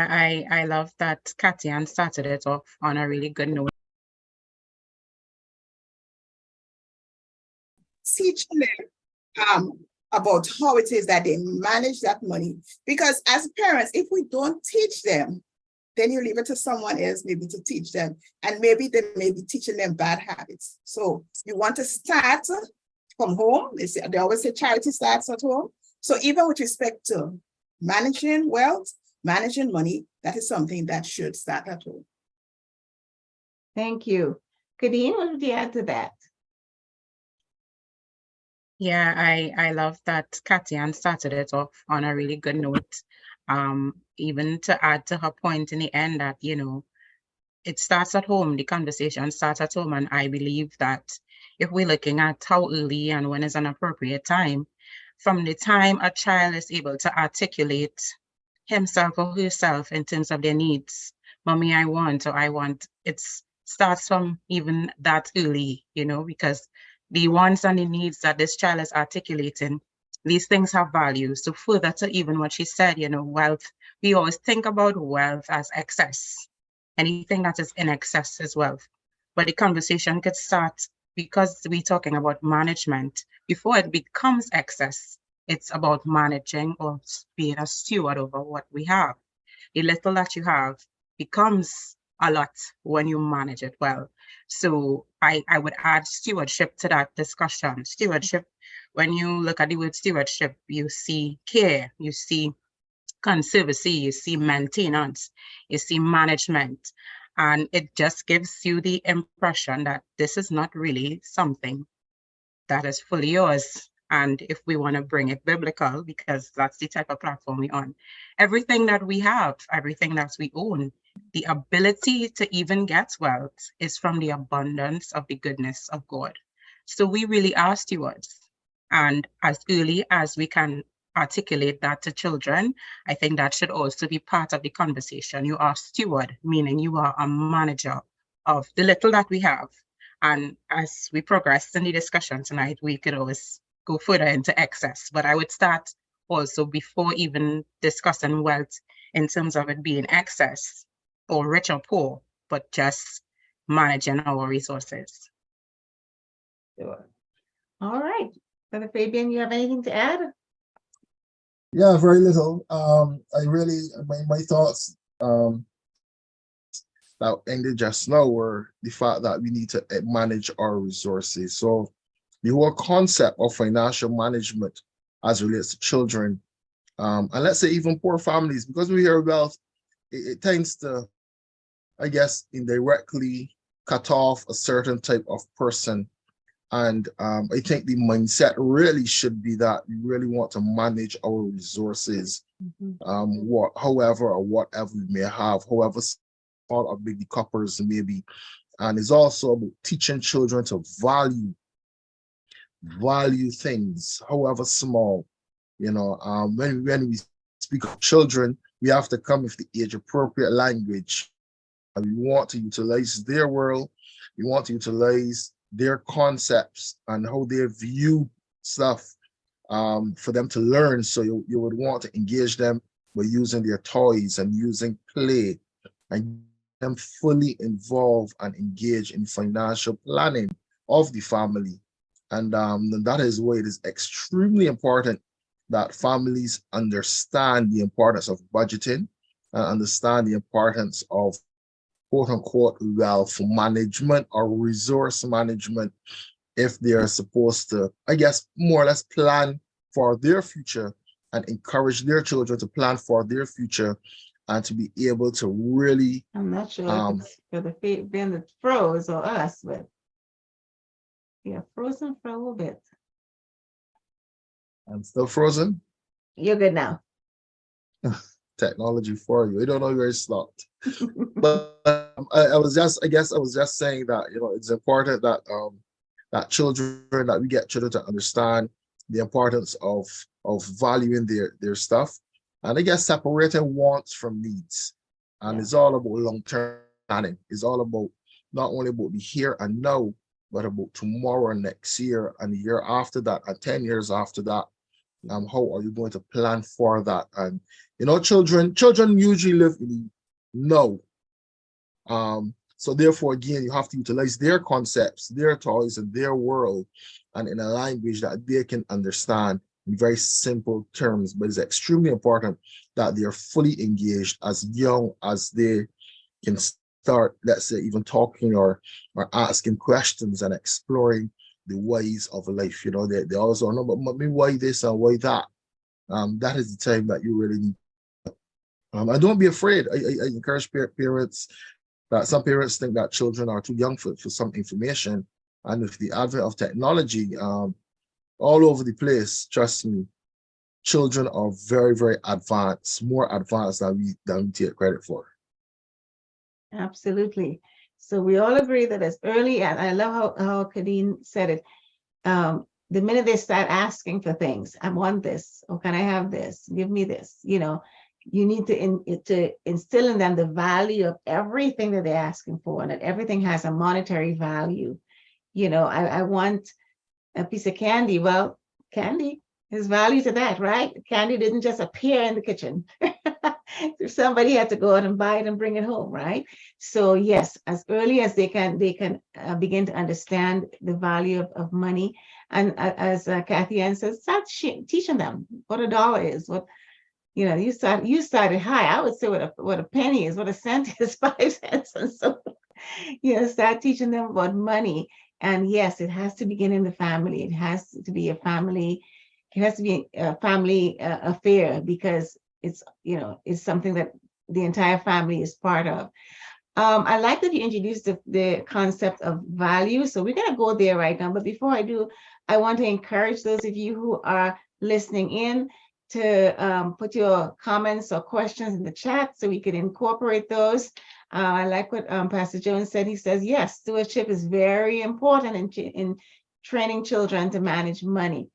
I love that Katian started it off on a really good note. Teaching them about how it is that they manage that money. Because as parents, if we don't teach them, then you leave it to someone else maybe to teach them. And maybe they may be teaching them bad habits. So you want to start from home. They always say charity starts at home. So even with respect to managing wealth, managing money, that is something that should start at home. Thank you. Kadeen, what would you add to that? Yeah, I love that Katian started it off on a really good note. Even to add to her point in the end that, it starts at home, the conversation starts at home. And I believe that if we're looking at how early and when is an appropriate time, from the time a child is able to articulate himself or herself in terms of their needs, mommy, I want, or I want, it starts from even that early, because the wants and the needs that this child is articulating, these things have value. So further to even what she said, wealth, we always think about wealth as excess. Anything that is in excess is wealth. But the conversation could start because we're talking about management. Before it becomes excess, it's about managing or being a steward over what we have. The little that you have becomes a lot when you manage it well. So I would add stewardship to that discussion. Stewardship, when you look at the word stewardship, you see care, you see conservancy, you see maintenance, you see management. And it just gives you the impression that this is not really something that is fully yours. And if we want to bring it biblical, because that's the type of platform we're on, everything that we have, everything that we own, the ability to even get wealth is from the abundance of the goodness of God. So we really are stewards. And as early as we can articulate that to children, I think that should also be part of the conversation. You are steward, meaning you are a manager of the little that we have. And as we progress in the discussion tonight, we could always go further into excess. But I would start also before even discussing wealth in terms of it being excess or rich or poor, but just managing our resources. Sure. All right. Brother Fabian, you have anything to add? Yeah, very little. I really, my thoughts that ended just now were the fact that we need to manage our resources. So the whole concept of financial management as relates to children, and let's say even poor families, because we hear wealth, it tends to, I guess, indirectly cut off a certain type of person. And I think the mindset really should be that we really want to manage our resources, however or whatever we may have, however small or big the coppers may be. And it's also about teaching children to value things, however small. When we speak of children, we have to come with the age-appropriate language. We want to utilize their world. We want to utilize their concepts and how they view stuff for them to learn. So you would want to engage them by using their toys and using play and them fully involved and engaged in financial planning of the family. And that is why it is extremely important that families understand the importance of budgeting and understand the importance of quote unquote wealth management or resource management if they are supposed to, I guess, more or less plan for their future and encourage their children to plan for their future and to be able to really. I'm not sure if it's for the being that froze or us, but yeah, frozen for a little bit. I'm still frozen. You're good now. Technology for you. I don't know where it stopped. But I was just saying that, it's important that that we get children to understand the importance of valuing their stuff. And I guess separating wants from needs. And it's all about long-term planning. It's all about not only about the here and now, but about tomorrow and next year and the year after that and 10 years after that. How are you going to plan for that? And You know, children usually live in the now. So therefore, again, you have to utilize their concepts, their toys, and their world, and in a language that they can understand in very simple terms. But it's extremely important that they are fully engaged as young as they can start, let's say, even talking or asking questions and exploring the ways of life. You know, they also know, but maybe why this and why that. That is the time that you really need. And don't be afraid. I encourage parents that some parents think that children are too young for some information. And with the advent of technology all over the place, trust me, children are very, very advanced, more advanced than we take credit for. Absolutely. So we all agree that as early as, I love how Kadeen said it, the minute they start asking for things, I want this, or can I have this? Give me this, you know, you need to instill in them the value of everything that they're asking for, and that everything has a monetary value. You know, I want a piece of candy. Well, candy, there's value to that, right? Candy didn't just appear in the kitchen. Somebody had to go out and buy it and bring it home, right? So yes, as early as they can begin to understand the value of money. And as Kathy Ann says, start teaching them what a dollar is, what, you know, you started high. I would say what a penny is, what a cent is, 5 cents. And so, you know, start teaching them about money. And yes, it has to begin in the family. It has to be a family. It has to be a family affair, because it's, you know, it's something that the entire family is part of. I like that you introduced the concept of value. So we're going to go there right now. But before I do, I want to encourage those of you who are listening in to put your comments or questions in the chat so we can incorporate those. I like what Pastor Jones said. He says, yes, stewardship is very important in training children to manage money.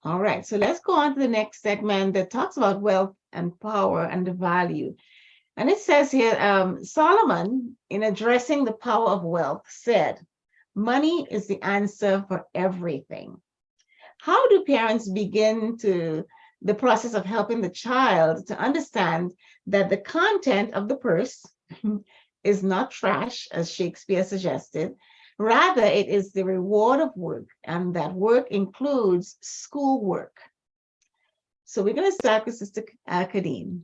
All right, so let's go on to the next segment that talks about wealth and power and the value. And it says here, Solomon, in addressing the power of wealth, said, money is the answer for everything. How do parents begin the process of helping the child to understand that the content of the purse is not trash, as Shakespeare suggested? Rather, it is the reward of work, and that work includes schoolwork. So we're going to start with Sister Kadeen.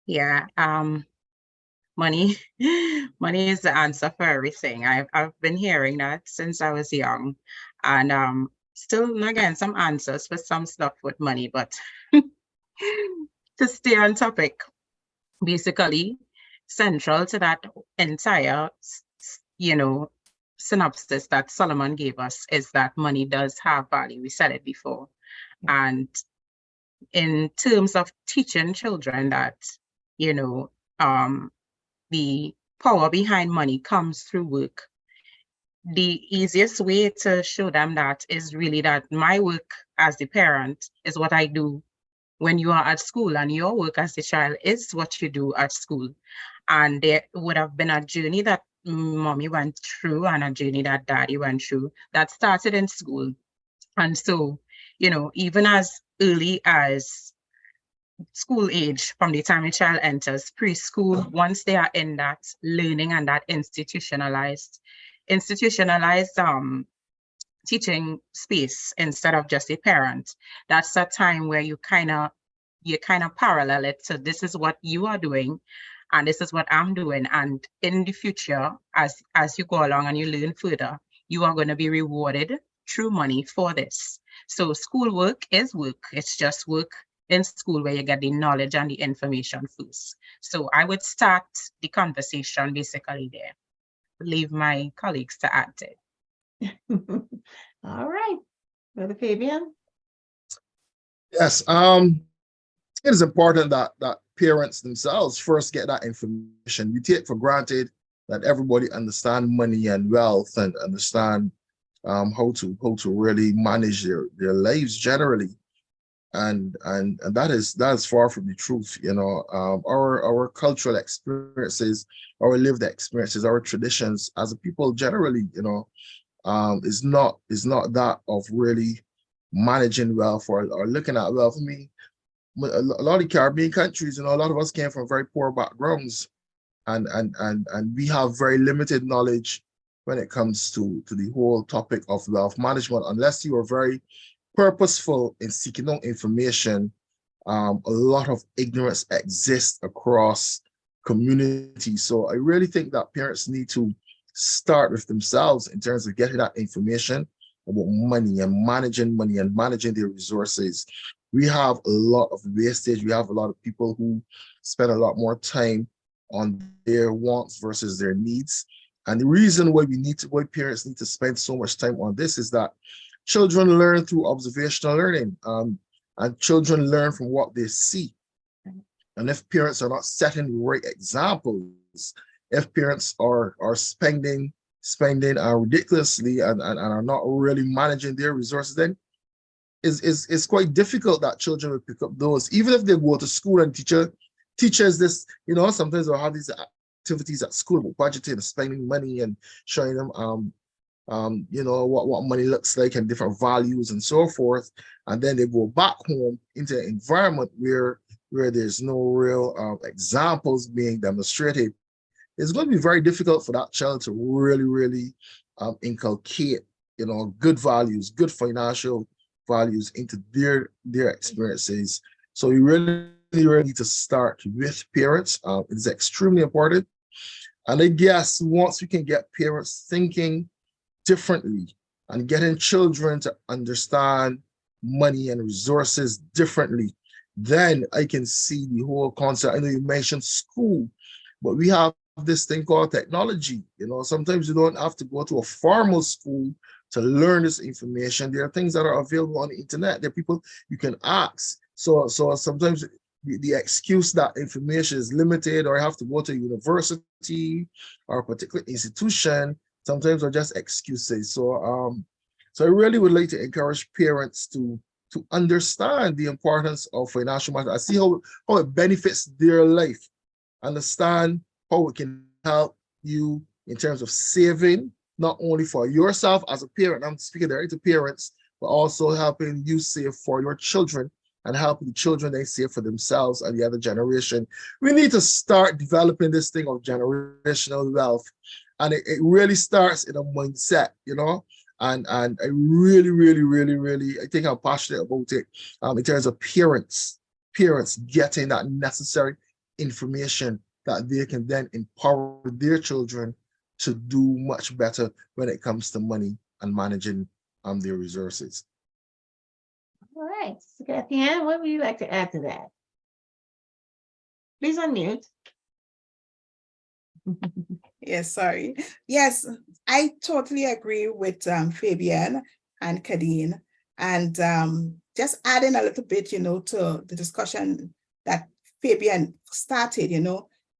Yeah, money is the answer for everything. I've been hearing that since I was young, and still again some answers for some stuff with money, but to stay on topic, basically central to that entire you know synopsis that Solomon gave us is that money does have value. We said it before. And in terms of teaching children that, you know, the power behind money comes through work, the easiest way to show them that is really that my work as the parent is what I do when you are at school, and your work as the child is what you do at school. And there would have been a journey that mommy went through and a journey that daddy went through that started in school. And so, you know, even as early as school age, from the time a child enters preschool, once they are in that learning and that institutionalized teaching space instead of just a parent, that's a time where you kind of parallel it. So this is what you are doing, and this is what I'm doing. And in the future, as you go along and you learn further, you are going to be rewarded through money for this. So schoolwork is work. It's just work in school where you get the knowledge and the information first. So I would start the conversation basically there. Leave my colleagues to add to it. All right, Brother Fabian. Yes, it is important that parents themselves first get that information. We take for granted that everybody understand money and wealth and understand how to really manage their lives generally, and that is far from the truth. You know, our cultural experiences, our lived experiences, our traditions as a people generally, you know, is not that of really managing wealth or looking at wealth. I mean, a lot of the Caribbean countries, a lot of us came from very poor backgrounds, and we have very limited knowledge when it comes to the whole topic of wealth management, unless you are very purposeful in seeking out information. A lot of ignorance exists across communities. So I really think that parents need to start with themselves in terms of getting that information about money and managing their resources. We have a lot of wastage. We have a lot of people who spend a lot more time on their wants versus their needs. And the reason why parents need to spend so much time on this is that children learn through observational learning, and children learn from what they see. And if parents are not setting the right examples, if parents are spending ridiculously and are not really managing their resources, then it's quite difficult that children will pick up those, even if they go to school and teachers this, sometimes they'll have these activities at school about budgeting and spending money and showing them what money looks like and different values and so forth. And then they go back home into an environment where there's no real examples being demonstrated. It's going to be very difficult for that child to really inculcate, good values, good financial values into their experiences. So you really need to start with parents. It's extremely important. And I guess once we can get parents thinking differently and getting children to understand money and resources differently, then I can see the whole concept. I know you mentioned school, but we have this thing called technology. Sometimes you don't have to go to a formal school to learn this information. There are things that are available on the internet. There are people you can ask. So sometimes the excuse that information is limited or I have to go to a university or a particular institution sometimes are just excuses. So I really would like to encourage parents to understand the importance of financial matters. I see how it benefits their life. Understand how it can help you in terms of saving, not only for yourself as a parent, I'm speaking directly to parents, but also helping you save for your children and helping the children they save for themselves and the other generation. We need to start developing this thing of generational wealth. And it really starts in a mindset, and I really, I think I'm passionate about it in terms of parents getting that necessary information that they can then empower their children to do much better when it comes to money and managing their resources. All right, so Kathy-Ann, what would you like to add to that? Please unmute. Yes, sorry. Yes, I totally agree with Fabian and Kadeen. And just adding a little bit, to the discussion that Fabian started,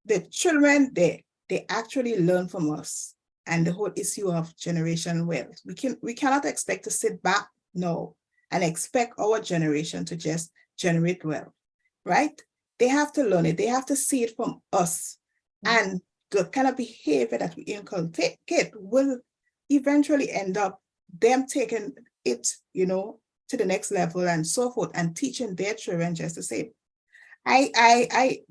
the children, they actually learn from us. And the whole issue of generational wealth. We cannot expect to sit back now and expect our generation to just generate wealth, right? They have to learn it. They have to see it from us. And the kind of behavior that we inculcate will eventually end up them taking it, to the next level and so forth, and teaching their children just the same.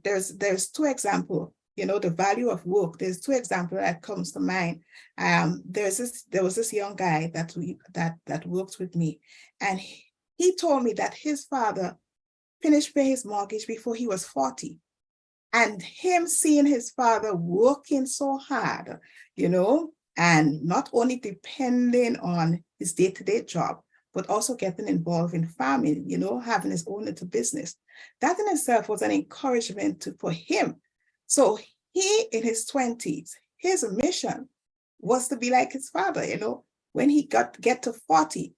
There's two examples, the value of work. There's two examples that comes to mind. There was this young guy that worked with me, and he told me that his father finished paying his mortgage before he was 40. And him seeing his father working so hard, and not only depending on his day-to-day job, but also getting involved in farming, having his own little business. That in itself was an encouragement for him. So he, in his 20s, his mission was to be like his father, when he get to 40,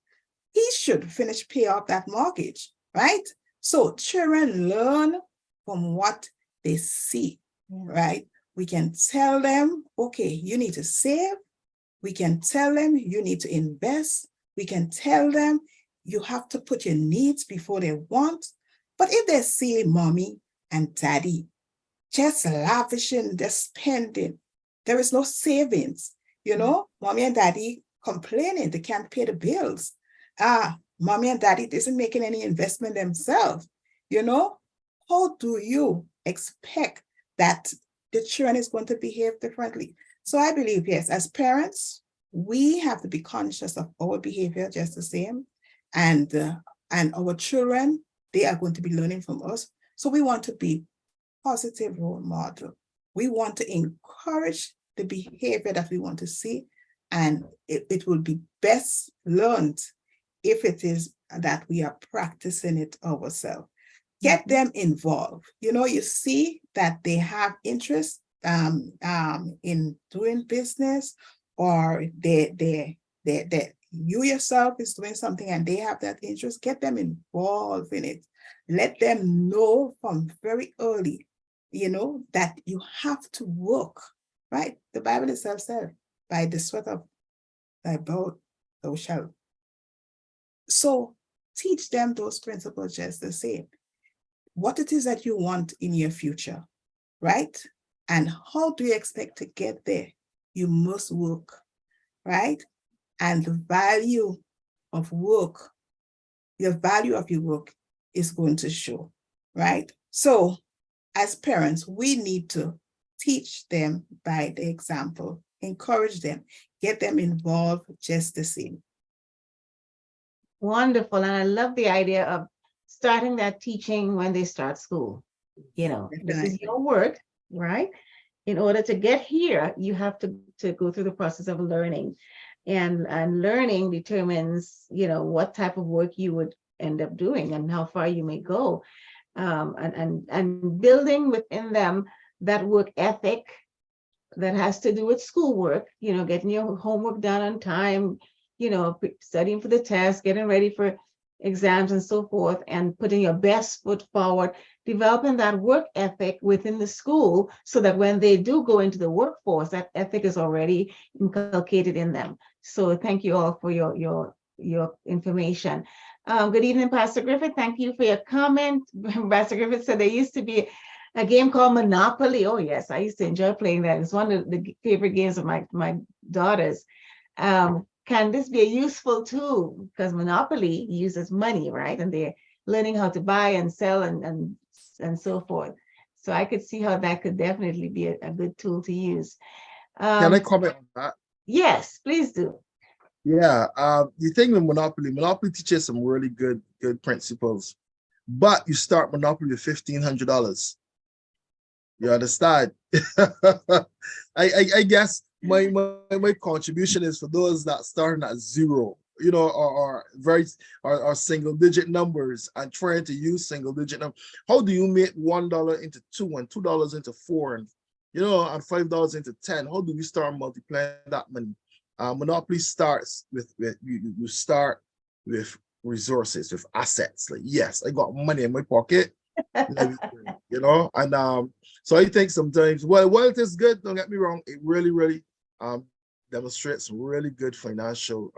he should finish pay off that mortgage, right? So children learn from what they see, right? We can tell them, okay, you need to save. We can tell them you need to invest. We can tell them you have to put your needs before their wants. But if they see mommy and daddy just lavishing, they're spending, there is no savings, mommy and daddy complaining they can't pay the bills. mommy and daddy isn't making any investment themselves, you know, how do you expect that the children is going to behave differently? So I believe, yes, as parents, we have to be conscious of our behavior just the same. And our children, they are going to be learning from us. So we want to be positive role model. We want to encourage the behavior that we want to see, and it will be best learned if it is that we are practicing it ourselves. Get them involved. You know, you see that they have interest in doing business, or you yourself is doing something and they have that interest. Get them involved in it. Let them know from very early, you know, that you have to work, right? The Bible itself said, by the sweat of thy brow thou shalt. So teach them those principles just the same. What it is that you want in your future, right? And how do you expect to get there? You must work, right? And the value of work, the value of your work is going to show, right? So as parents, we need to teach them by the example, encourage them, get them involved just the same. Wonderful. And I love the idea of starting that teaching when they start school. You know, this is your work, right? In order to get here, you have to go through the process of learning. And learning determines, you know, what type of work you would end up doing and how far you may go. And building within them that work ethic that has to do with schoolwork, you know, getting your homework done on time, you know, studying for the test, getting ready for exams and so forth, and putting your best foot forward, developing that work ethic within the school so that when they do go into the workforce, that ethic is already inculcated in them. So thank you all for your information. Good evening, Pastor Griffith. Thank you for your comment. Pastor Griffith said there used to be a game called Monopoly. Oh yes, I used to enjoy playing that. It's one of the favorite games of my daughters. Can this be a useful tool? Because Monopoly uses money, right? And they're learning how to buy and sell and so forth. So I could see how that could definitely be a good tool to use. Can I comment on that? Yes, please do. Yeah, the thing with Monopoly teaches some really good principles, but you start Monopoly with $1,500. You understand? I guess my contribution is for those that starting at zero, you know, or single digit numbers and trying to use single digit numbers. How do you make $1 into $2 and $2 into $4 and, you know, and $5 into 10? How do we start multiplying that money? Monopoly starts with you start with resources, with assets. Like, yes, I got money in my pocket, you know, and so I think sometimes, while it is good, don't get me wrong, it really demonstrates really good financial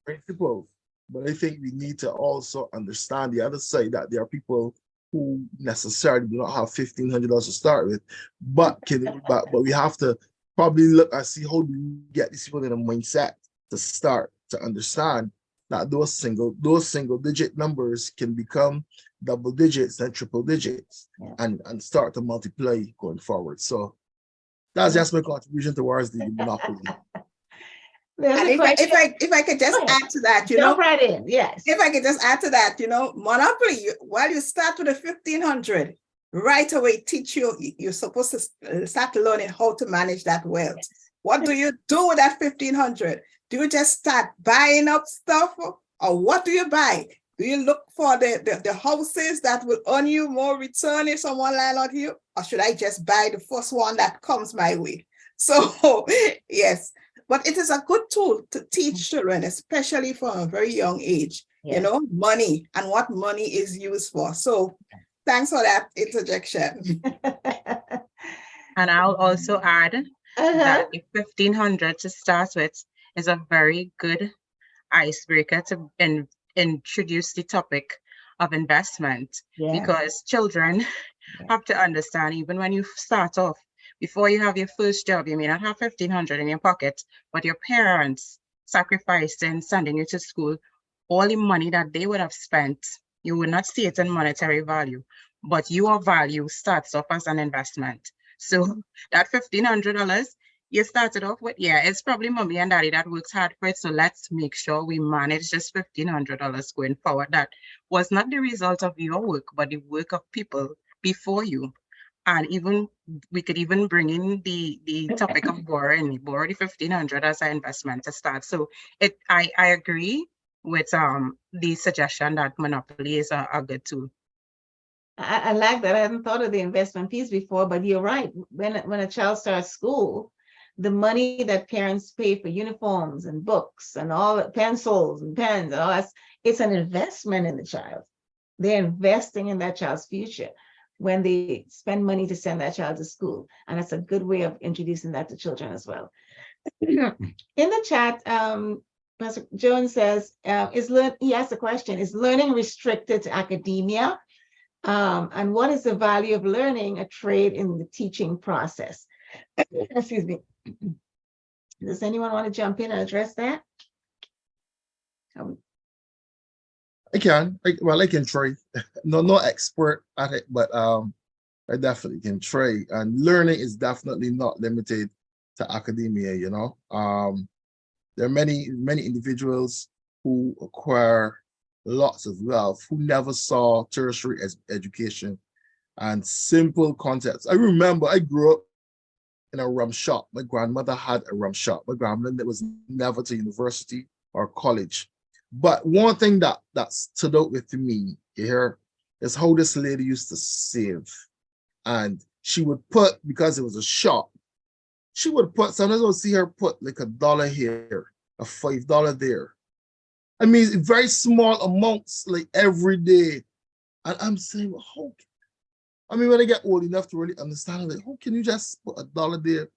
principles. But I think we need to also understand the other side, that there are people who necessarily do not have $1,500 to start with, but we have to probably look and see how do we get these people in a mindset to start to understand that those single digit numbers can become double digits and triple digits, and start to multiply going forward. So that's just my contribution towards the Monopoly. And if I could just add to that, you know, jump right in. Yes. If I could just add to that, you know, Monopoly, while you start with a 1,500, right away teach you're supposed to start learning how to manage that wealth. What do you do with that 1,500? Do you just start buying up stuff, or what do you buy? Do you look for the houses that will earn you more return if someone landlord you, or should I just buy the first one that comes my way? So yes, but it is a good tool to teach children, especially from a very young age, you know, money and what money is used for. So thanks for that interjection. And I'll also add that if 1,500 to start with is a very good icebreaker to introduce the topic of investment, because children have to understand, even when you start off, before you have your first job, you may not have 1,500 in your pocket, but your parents sacrificed in sending you to school all the money that they would have spent, you would not see it in monetary value, but your value starts off as an investment. So that $1,500 you started off with, yeah, it's probably mommy and daddy that works hard for it. So let's make sure we manage this $1,500 going forward. That was not the result of your work, but the work of people before you. And even we could even bring in the topic of borrowing, borrow the 1,500 as an investment to start. So I agree with the suggestion that Monopoly is a good tool. I like that. I hadn't thought of the investment piece before, but you're right. When a child starts school, the money that parents pay for uniforms and books and all the pencils and pens and all that, it's an investment in the child. They're investing in that child's future when they spend money to send that child to school. And that's a good way of introducing that to children as well. In the chat, Pastor Jones says, he asked a question, is learning restricted to academia? And what is the value of learning a trade in the teaching process? Excuse me. Does anyone want to jump in and address that? I can. I can try. No expert at it, but I definitely can try. And learning is definitely not limited to academia. You know, there are many individuals who acquire lots of wealth who never saw tertiary education and simple concepts. I remember I grew up in a rum shop. My grandmother had a rum shop. My grandmother was never to university or college. But one thing that stood out with me here is how this lady used to save. And she would put, because it was a shop, she would put, sometimes I would see her put like $1 here, a $5 there. I mean, very small amounts, like every day. And I'm saying, well, how? I mean, when I get old enough to really understand, like, how can you just put $1 there?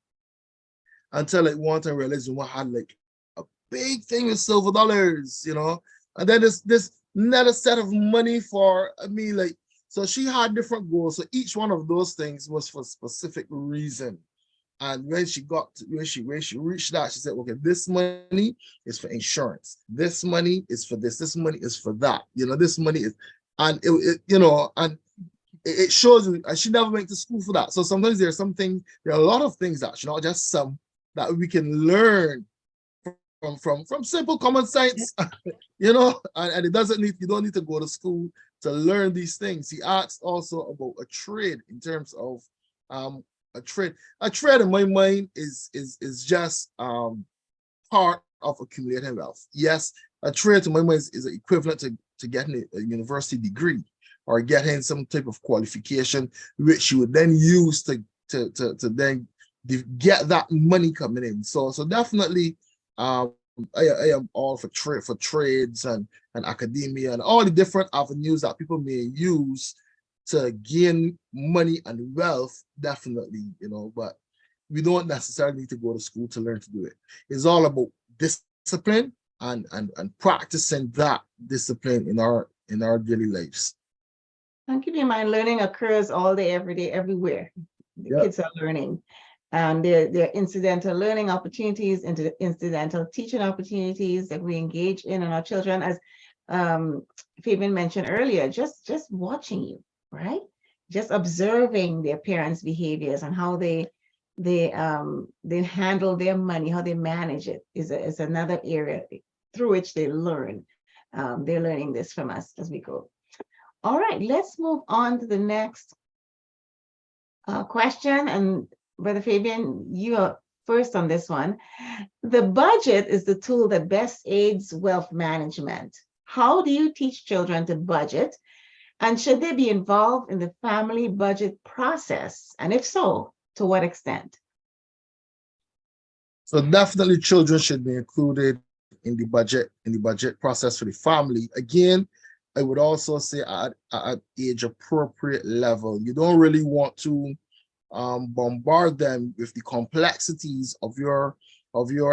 Until like one time I realized you had like a big thing with silver dollars, you know? And then this another set of money for, I mean, like, so she had different goals. So each one of those things was for a specific reason. And when she got to when she reached that, she said, okay, this money is for insurance. This money is for this money is for that. You know, this money is, and you know, and it shows you, and she never went to school for that. So sometimes there are a lot of things that, not just some, that we can learn from simple common sense, you know, and you don't need to go to school to learn these things. He asked also about a trade in terms of a trade. A trade in my mind is just part of accumulating wealth. Yes, a trade to my mind is equivalent to getting a university degree or getting some type of qualification, which you would then use to then get that money coming in. So definitely, I am all for trades and academia and all the different avenues that people may use to gain money and wealth. Definitely, you know, but we don't necessarily need to go to school to learn to do it. It's all about discipline and practicing that discipline in our daily lives. And keep in mind, learning occurs all day, every day, everywhere. The kids are learning. There are incidental learning opportunities, incidental teaching opportunities that we engage in, and our children, as Fabian mentioned earlier, just watching you, right? Just observing their parents' behaviors and how they handle their money, how they manage it is another area through which they learn. They're learning this from us as we go. All right, let's move on to the next question. And Brother Fabian, you are first on this one. The budget is the tool that best aids wealth management. How do you teach children to budget? And should they be involved in the family budget process? And if so, to what extent? So definitely children should be included in the budget process for the family. Again, I would also say at age appropriate level. You don't really want to bombard them with the complexities of your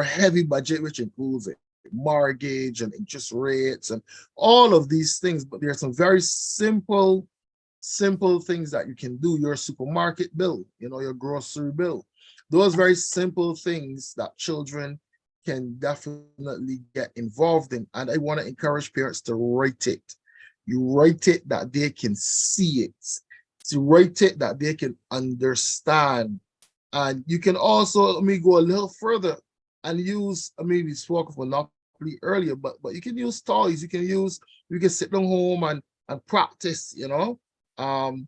heavy budget, which includes mortgage and interest rates and all of these things. But there are some very simple things that you can do. Your supermarket bill, you know, your grocery bill, those very simple things that children can definitely get involved in. And I want to encourage parents to write it. You write it that they can see it. To write it that they can understand. And you can also, let me go a little further and use, I mean, we spoke of Monopoly earlier, but you can use toys. You can sit down home and practice, how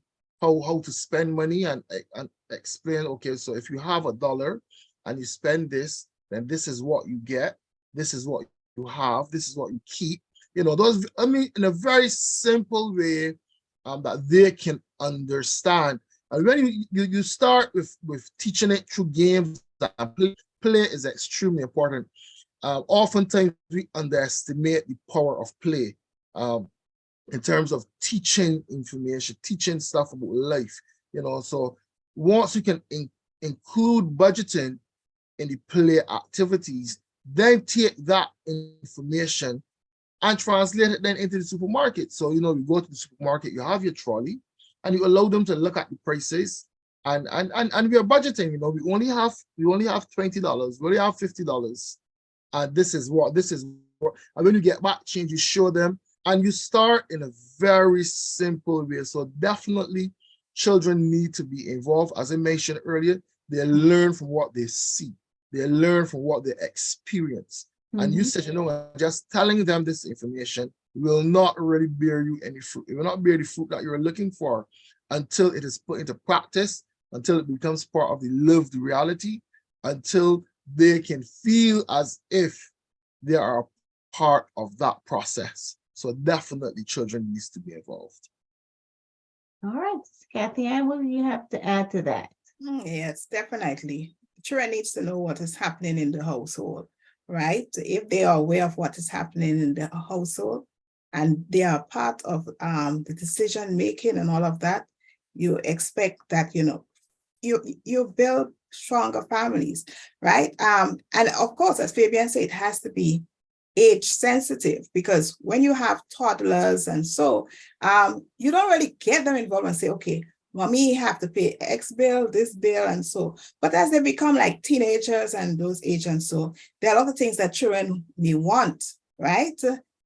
to spend money and explain, okay, so if you have $1 and you spend this, then this is what you get. This is what you have. This is what you keep. Those, I mean, in a very simple way that they can understand. And when you start with teaching it through games, play is extremely important. Oftentimes we underestimate the power of play in terms of teaching information, teaching stuff about life. So once you can include budgeting in the play activities, then take that information and translate it then into the supermarket. So, you go to the supermarket, you have your trolley, and you allow them to look at the prices, and we are budgeting. We only have $20, we only have $50, and this is what. And when you get back change, you show them, and you start in a very simple way. So definitely, children need to be involved. As I mentioned earlier, they learn from what they see. They learn from what they experience. And you said, just telling them this information will not really bear you any fruit. It will not bear the fruit that you're looking for until it is put into practice, until it becomes part of the lived reality, until they can feel as if they are a part of that process. So definitely children needs to be involved. All right, Kathy Ann, what do you have to add to that? Yes, definitely. Children needs to know what is happening in the household, right? If they are aware of what is happening in the household and they are part of the decision making and all of that, you expect that, you build stronger families, right? And of course, as Fabian said, it has to be age sensitive, because when you have toddlers and so you don't really get them involved and say, okay, mommy have to pay X bill, this bill, and so. But as they become like teenagers and those age and so, there are a lot of things that children may want, right?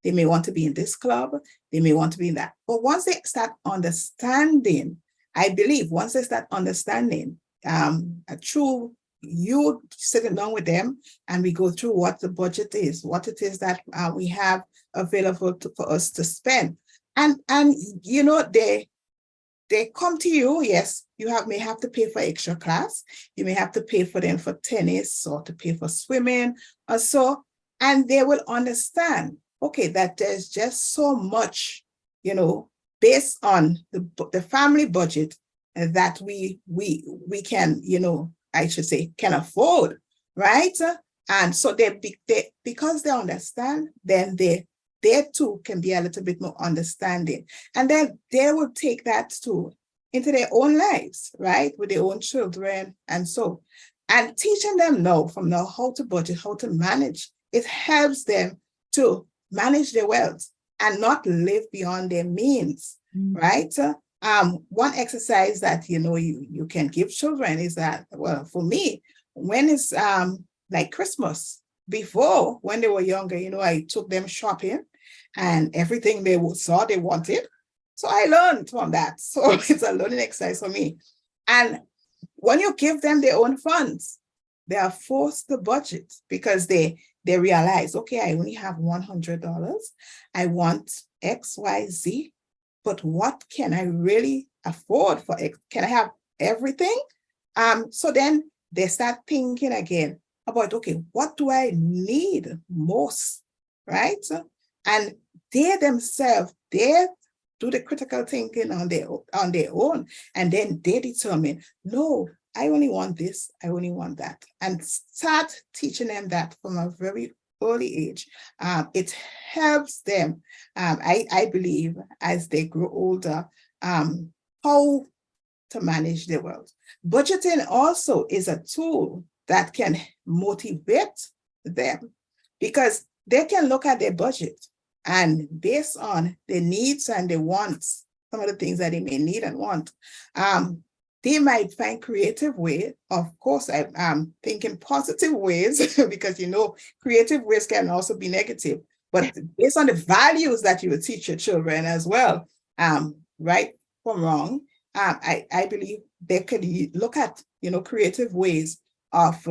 They may want to be in this club, they may want to be in that. But once they start understanding, I believe once they start understanding, a true, you sitting down with them and we go through what the budget is, what it is that we have available for us to spend. And they come to you, yes, you may have to pay for extra class. You may have to pay for them for tennis or to pay for swimming or so. And they will understand, okay, that there's just so much, based on the family budget that we can, I should say, can afford, right? And so they because they understand, then they too can be a little bit more understanding. And then they will take that too into their own lives, right? With their own children and so. And teaching them from now how to budget, how to manage, it helps them to manage their wealth and not live beyond their means, right? One exercise that, you can give children is that, well, for me, when it's like Christmas, before when they were younger, I took them shopping and everything they saw they wanted. So I learned from that. So it's a learning exercise for me. And when you give them their own funds, they are forced to budget because they realize, okay, I only have $100. I want X, Y, Z, but what can I really afford for X? Can I have everything? So then they start thinking again about, okay, what do I need most, right? And they themselves, they do the critical thinking on their own, and then they determine, no, I only want this, I only want that, and start teaching them that from a very early age. It helps them, I believe, as they grow older, how to manage their wealth. Budgeting also is a tool that can motivate them, because they can look at their budget and based on their needs and their wants, some of the things that they may need and want, they might find creative ways. Of course, I'm thinking positive ways because creative ways can also be negative, but based on the values that you will teach your children as well, right from wrong, I believe they could look at creative ways of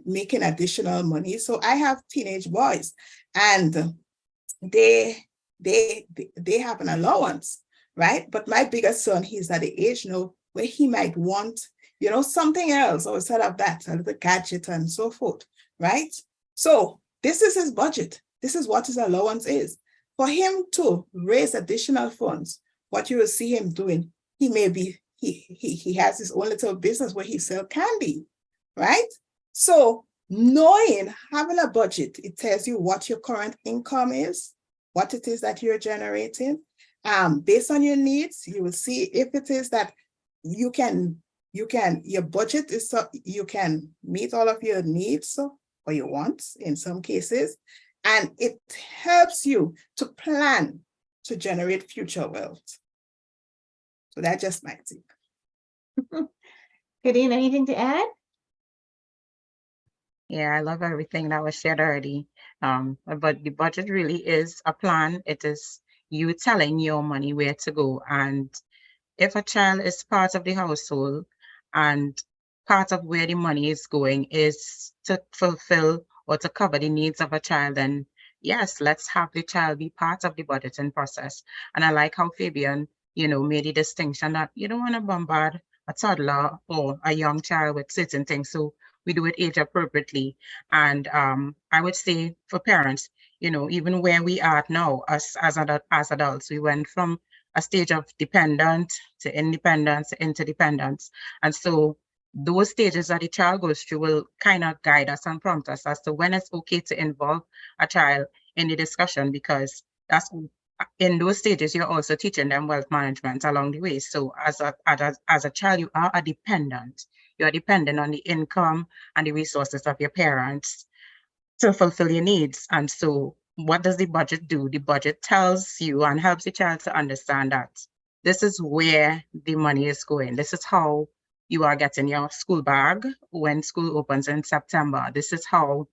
making additional money. So I have teenage boys, and they have an allowance, right? But my biggest son, he's at the age now where he might want, something else, or instead of that, a little gadget and so forth, right? So this is his budget. This is what his allowance is. For him to raise additional funds, what you will see him doing, he has his own little business where he sells candy, right? So having a budget, it tells you what your current income is, what it is that you're generating. Based on your needs, you will see if it is that your budget is so you can meet all of your needs or your wants in some cases, and it helps you to plan to generate future wealth. So that's just my take. Kadeen, anything to add? Yeah, I love everything that was shared already. But the budget really is a plan. It is you telling your money where to go. And if a child is part of the household and part of where the money is going is to fulfill or to cover the needs of a child, then yes, let's have the child be part of the budgeting process. And I like how Fabian, made the distinction that you don't want to bombard a toddler or a young child with certain things. So we do it age appropriately. And I would say for parents, even where we are now, us as adults, we went from a stage of dependent to independence to interdependence. And so those stages that the child goes through will kind of guide us and prompt us as to when it's okay to involve a child in the discussion, because that's in those stages, you're also teaching them wealth management along the way. So as a child, you are a dependent. You are dependent on the income and the resources of your parents to fulfill your needs. And so what does the budget do? The budget tells you and helps the child to understand that this is where the money is going. This is how you are getting your school bag when school opens in September. This is how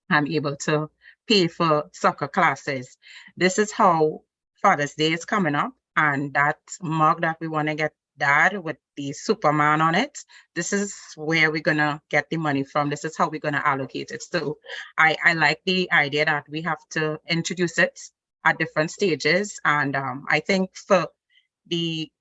I'm able to pay for soccer classes. This is how Father's Day is coming up, and that mug that we want to get Dad with the Superman on it, this is where we're going to get the money from. This is how we're going to allocate it. So I like the idea that we have to introduce it at different stages. And I think for the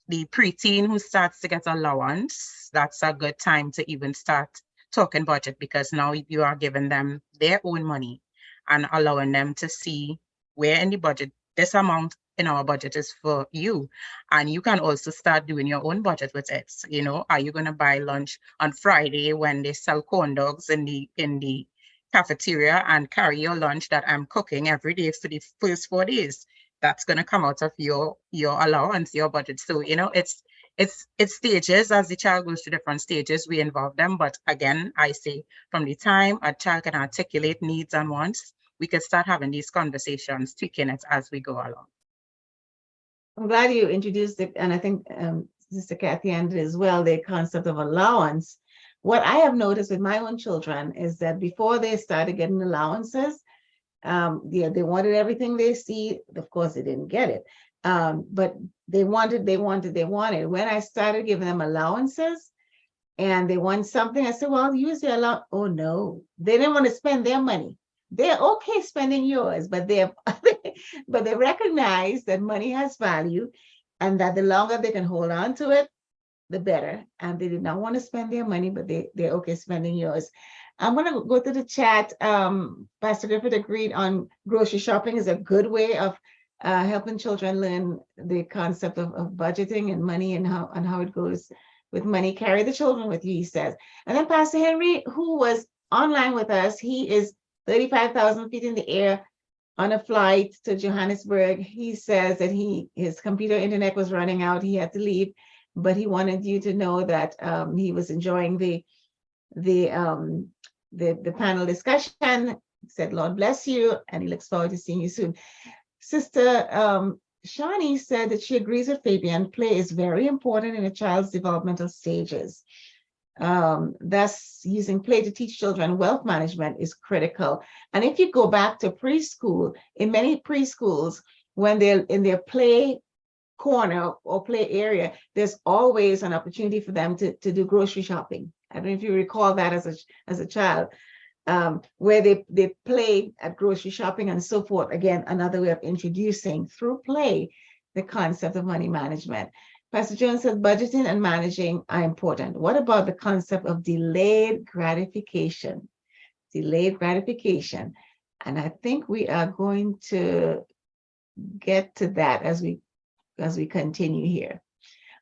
preteen who starts to get allowance, that's a good time to even start talking budget, because now you are giving them their own money and allowing them to see where in the budget, this amount in our budget is for you. And you can also start doing your own budget with it. Are you going to buy lunch on Friday when they sell corn dogs in the cafeteria and carry your lunch that I'm cooking every day for the first 4 days? That's going to come out of your allowance, your budget. So, it's stages. As the child goes through different stages, we involve them. But again, I say from the time a child can articulate needs and wants, we can start having these conversations, tweaking it as we go along. I'm glad you introduced it, and I think Sister Kathy ended as well, the concept of allowance. What I have noticed with my own children is that before they started getting allowances, they wanted everything they see. Of course, they didn't get it, but they wanted. When I started giving them allowances and they want something, I said, well, use your allowance. Oh, no, they didn't want to spend their money. They're okay spending yours, but they recognize that money has value and that the longer they can hold on to it, the better. And they did not want to spend their money, but they're okay spending yours. I'm going to go to the chat. Pastor Griffith agreed on grocery shopping is a good way of helping children learn the concept of budgeting and money and how it goes with money. Carry the children with you, he says. And then Pastor Henry, who was online with us, he is 35,000 feet in the air on a flight to Johannesburg. He says that his computer internet was running out. He had to leave, but he wanted you to know that he was enjoying the panel discussion. He said, Lord bless you, and he looks forward to seeing you soon. Sister Shani said that she agrees with Fabian. Play is very important in a child's developmental stages. Thus, using play to teach children wealth management is critical. And if you go back to preschool, in many preschools, when they're in their play corner or play area, there's always an opportunity for them to do grocery shopping. I don't know if you recall that as a child, where they play at grocery shopping and so forth. Again, another way of introducing through play the concept of money management. Pastor Jones said budgeting and managing are important. What about the concept of delayed gratification? Delayed gratification. And I think we are going to get to that as we continue here.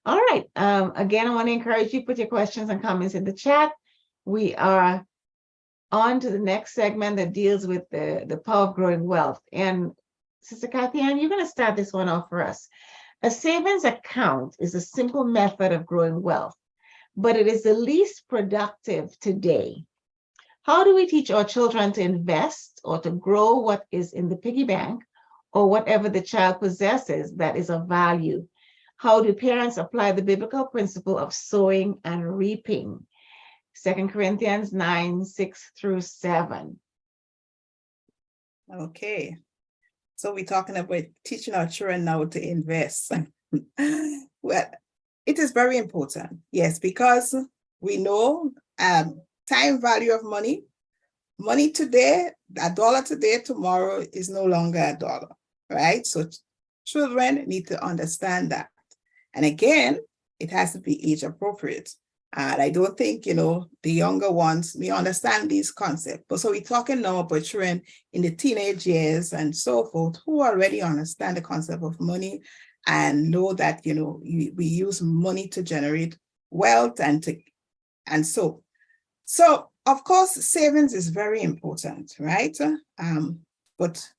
All right. Again, I want to encourage you, put your questions and comments in the chat. We are on to the next segment that deals with the power of growing wealth. And Sister Kathy Ann, you're going to start this one off for us. A savings account is a simple method of growing wealth, but it is the least productive today. How do we teach our children to invest or to grow what is in the piggy bank or whatever the child possesses that is of value? How do parents apply the biblical principle of sowing and reaping? 2 Corinthians 9:6-7. Okay. So we're talking about teaching our children now to invest. Well, it is very important. Yes, because we know time value of money. Money today, $1 today, tomorrow is no longer $1, right? So children need to understand that. And again, it has to be age appropriate. And I don't think, the younger ones may understand these concepts. But so we're talking now about children in the teenage years and so forth who already understand the concept of money and know that, we use money to generate wealth and so of course, savings is very important, right? But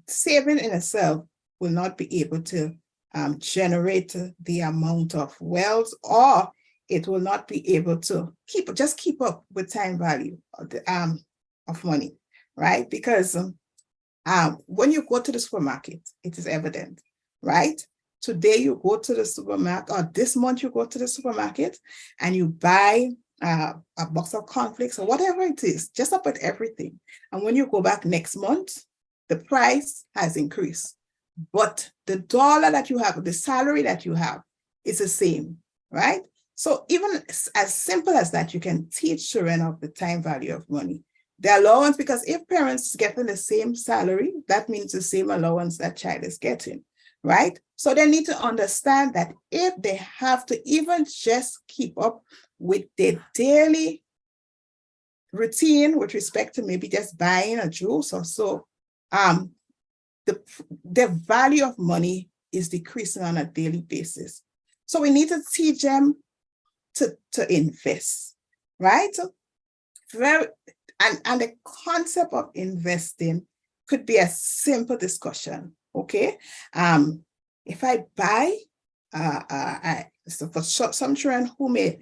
saving in itself will not be able to generate the amount of wealth, or it will not be able to keep up with time value of money, right? Because when you go to the supermarket, it is evident, right? Today you go to the supermarket, or this month you go to the supermarket and you buy a box of cornflakes or whatever it is, just about everything. And when you go back next month, the price has increased. But the dollar that you have, the salary that you have is the same, right? So even as simple as that, you can teach children of the time value of money. The allowance, because if parents getting the same salary, that means the same allowance that child is getting, right? So they need to understand that if they have to even just keep up with their daily routine with respect to maybe just buying a juice or so, the value of money is decreasing on a daily basis. So we need to teach them to invest, right? And the concept of investing could be a simple discussion, okay? If I buy, so for some children who may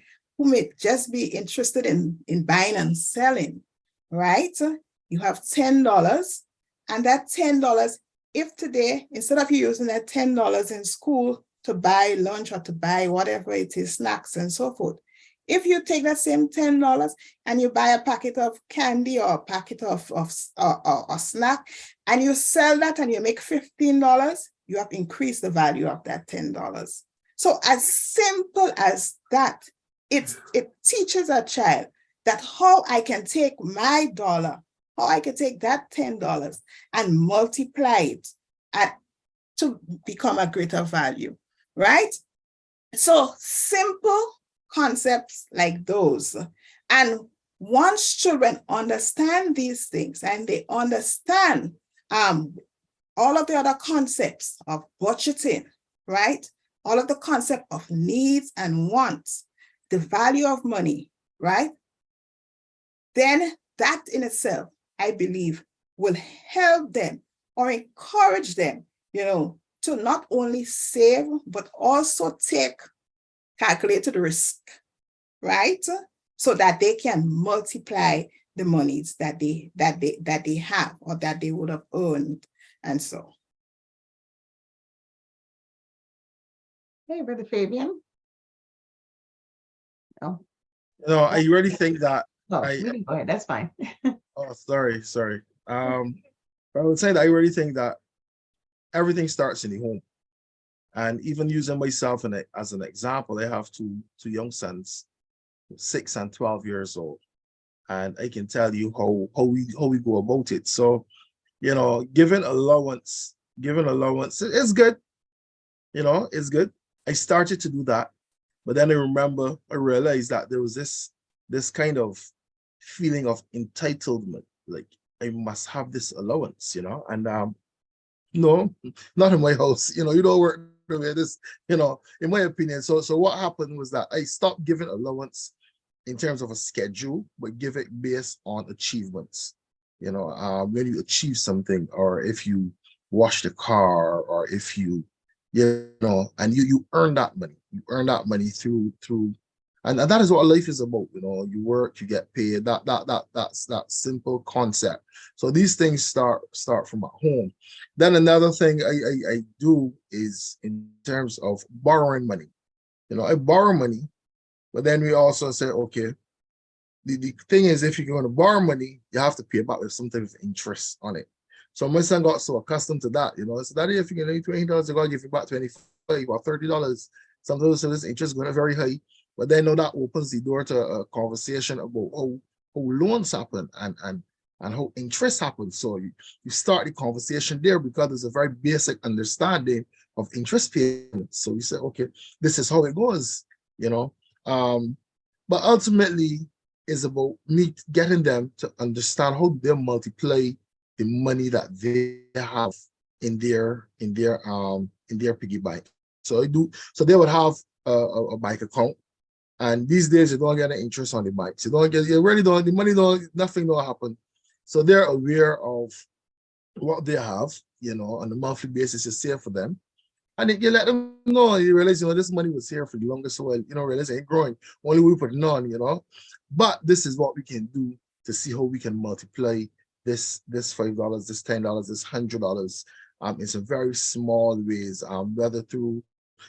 just be interested in buying and selling, right? You have $10, and that $10, if today, instead of you using that $10 in school to buy lunch or to buy whatever it is, snacks and so forth, if you take that same $10 and you buy a packet of candy or a packet of a snack, and you sell that and you make $15, you have increased the value of that $10. So as simple as that, it teaches a child that how I can take my dollar, how I can take that $10 and multiply it to become a greater value, right? So simple concepts like those. And once children understand these things and they understand all of the other concepts of budgeting, right? All of the concept of needs and wants, the value of money, right? Then that in itself, I believe, will help them or encourage them, to not only save, but also take calculated risk, right? So that they can multiply the monies that they have or that they would have earned, and so. Hey, Brother Fabian. Oh, I really think that oh, I you can go ahead. That's fine. oh sorry. But I would say that I really think that everything starts in the home. And even using myself as an example, I have two young sons, 6 and 12 years old. And I can tell you how we go about it. So, giving allowance is good. It's good. I started to do that, but then I realized that there was this kind of feeling of entitlement, like I must have this allowance, and no, not in my house. You don't work the way this, in my opinion. So what happened was that I stopped giving allowance in terms of a schedule, but give it based on achievements. When you achieve something, or if you wash the car, or if and you earn that money. You earn that money through, and that is what life is about. You work, you get paid. That's that simple concept. So these things start from at home. Then another thing I do is in terms of borrowing money. I borrow money, but then we also say, okay, the thing is, if you're going to borrow money, you have to pay back with some type of interest on it. So my son got so accustomed to that, so that if you get $20, they're going to give you back $25 or $30. Sometimes so this interest is going to very high. But then that opens the door to a conversation about how loans happen and how interest happens. So you start the conversation there because there's a very basic understanding of interest payments. So you say, okay, this is how it goes, but ultimately is about me getting them to understand how they multiply the money that they have in their piggy bank. So they would have a bank account, and these days you don't get an interest on the bank. The money nothing don't happen. So they're aware of what they have, on a monthly basis. You save for them, and you let them know. You realize, this money was here for the longest while. Realize it ain't growing. Only we put it on, But this is what we can do to see how we can multiply this $5, this $10, this $100 in some very small ways, whether through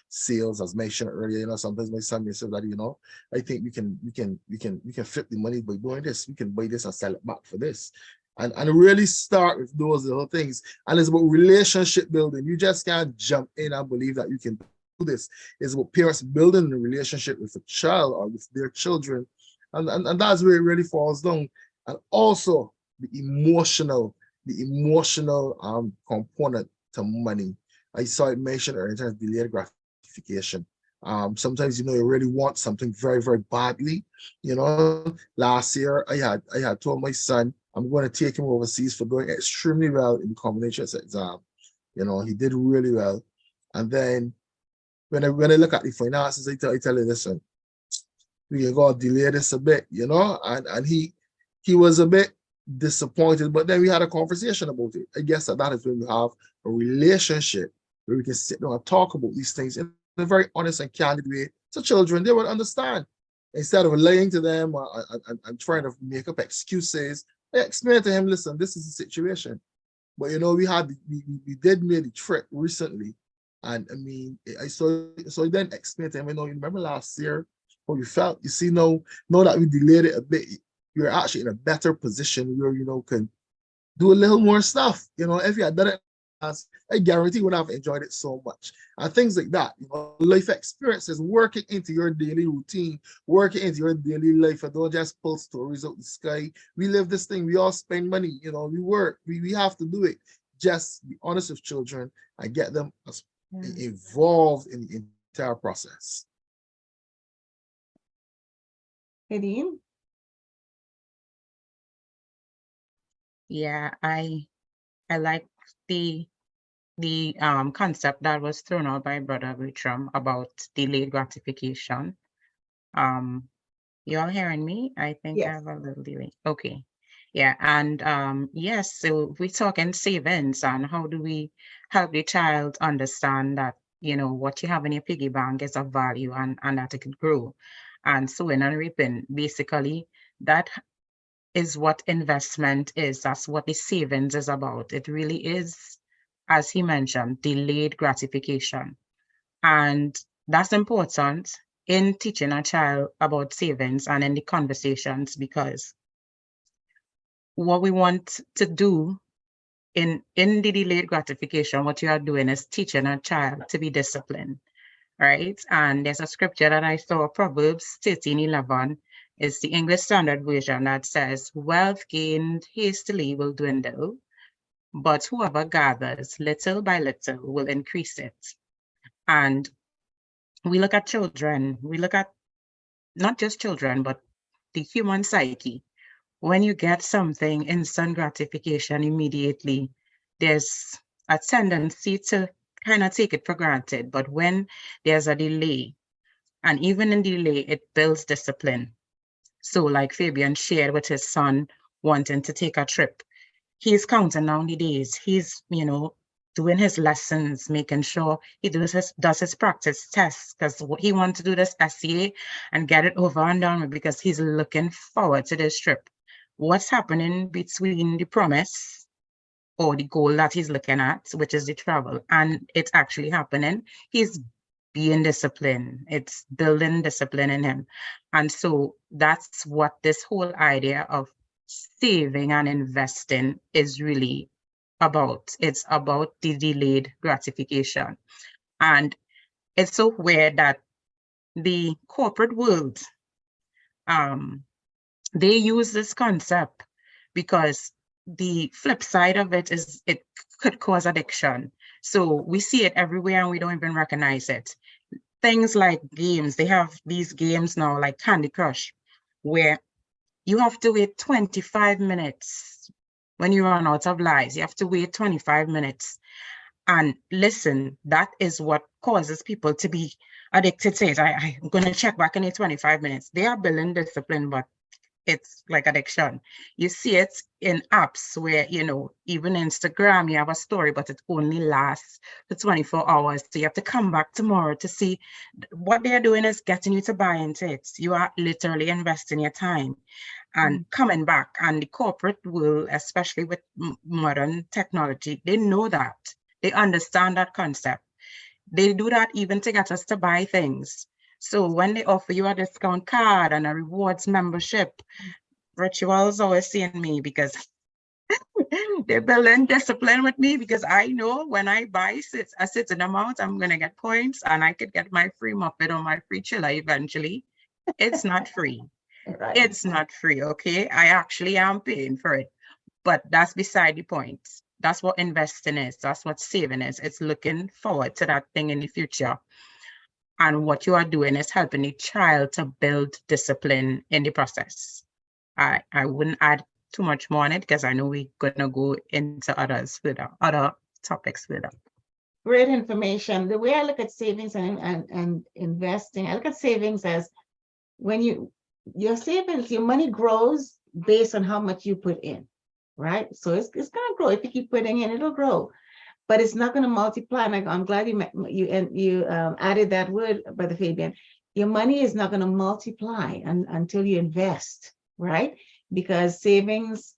sales, as mentioned earlier. Sometimes my son may say that, I think we can flip the money by doing this. We can buy this and sell it back for this. And really start with those little things. And it's about relationship building. You just can't jump in and believe that you can do this. It's about parents building a relationship with a child or with their children. And that's where it really falls down. And also the emotional component to money. I saw it mentioned earlier in terms of delayed gratification. Sometimes you really want something very, very badly. Last year I had told my son I'm going to take him overseas for doing extremely well in the combinations exam. He did really well. And then when I look at the finances, I tell you, listen, we can go delay this a bit, and he was a bit disappointed, but then we had a conversation about it. I guess that is when we have a relationship where we can sit down and talk about these things in a very honest and candid way. So children, they would understand. Instead of lying to them and trying to make up excuses, I explained to him, listen, this is the situation. But we did make the trip recently. And I mean, so I then explained to him, you remember last year how you felt? You see, now that we delayed it a bit, you're actually in a better position where can do a little more stuff. If you had done it, I guarantee you would have enjoyed it so much. And things like that. Life experiences, working into your daily routine, working into your daily life, and don't just pull stories out the sky. We live this thing, we all spend money, we work, we have to do it. Just be honest with children and get them involved in the entire process. Nadine? Yeah, I like the concept that was thrown out by Brother Bertram about delayed gratification. You all hearing me? I think I Yes. have a little delay. Okay. Yeah, and yes, so we're talking savings and how do we help the child understand that, what you have in your piggy bank is of value and that it could grow. And sowing and reaping, basically, that is what investment is. That's what the savings is about. It really is, as he mentioned, delayed gratification. And that's important in teaching a child about savings and in the conversations, because what we want to do in the delayed gratification, what you are doing is teaching a child to be disciplined, right? And there's a scripture that I saw, Proverbs 13:11, is the English Standard Version, that says, wealth gained hastily will dwindle, but whoever gathers little by little will increase it. And we look at children, we look at not just children, but the human psyche. When you get something, instant gratification immediately, there's a tendency to kind of take it for granted. But when there's a delay, and even in delay, it builds discipline. So like Fabian shared with his son wanting to take a trip, he's counting down the days. He's, doing his lessons, making sure he does his practice tests, because he wants to do this SCA and get it over and done with, because he's looking forward to this trip. What's happening between the promise or the goal that he's looking at, which is the travel, and it's actually happening, he's being disciplined. It's building discipline in him. And so that's what this whole idea of saving and investing is really about. It's about the delayed gratification. And it's so weird that the corporate world, they use this concept because the flip side of it is it could cause addiction. So we see it everywhere and we don't even recognize it. Things like games, they have these games now like Candy Crush, where you have to wait 25 minutes when you run out of lives. You have to wait 25 minutes. And listen, that is what causes people to be addicted to it. I'm going to check back in 25 minutes. They are building discipline, but it's like addiction. You see it in apps where, even Instagram, you have a story, but it only lasts for 24 hours. So you have to come back tomorrow to see. What they're doing is getting you to buy into it. You are literally investing your time and coming back. And the corporate world, especially with modern technology, they know that. They understand that concept. They do that even to get us to buy things. So when they offer you a discount card and a rewards membership, Ritual's always seeing me because they're building discipline with me, because I know when I buy a certain amount, I'm going to get points and I could get my free Muppet or my free chiller eventually. It's not free. Right. It's not free, okay? I actually am paying for it, but that's beside the point. That's what investing is. That's what saving is. It's looking forward to that thing in the future. And what you are doing is helping the child to build discipline in the process. I wouldn't add too much more on it because I know we're going to go into other topics with them. Great information. The way I look at savings and investing, I look at savings as when your savings, your money grows based on how much you put in, right? So it's going to grow. If you keep putting in, it'll grow. But it's not going to multiply. And I'm glad you added that word, Brother Fabian. Your money is not going to multiply until you invest, right? Because savings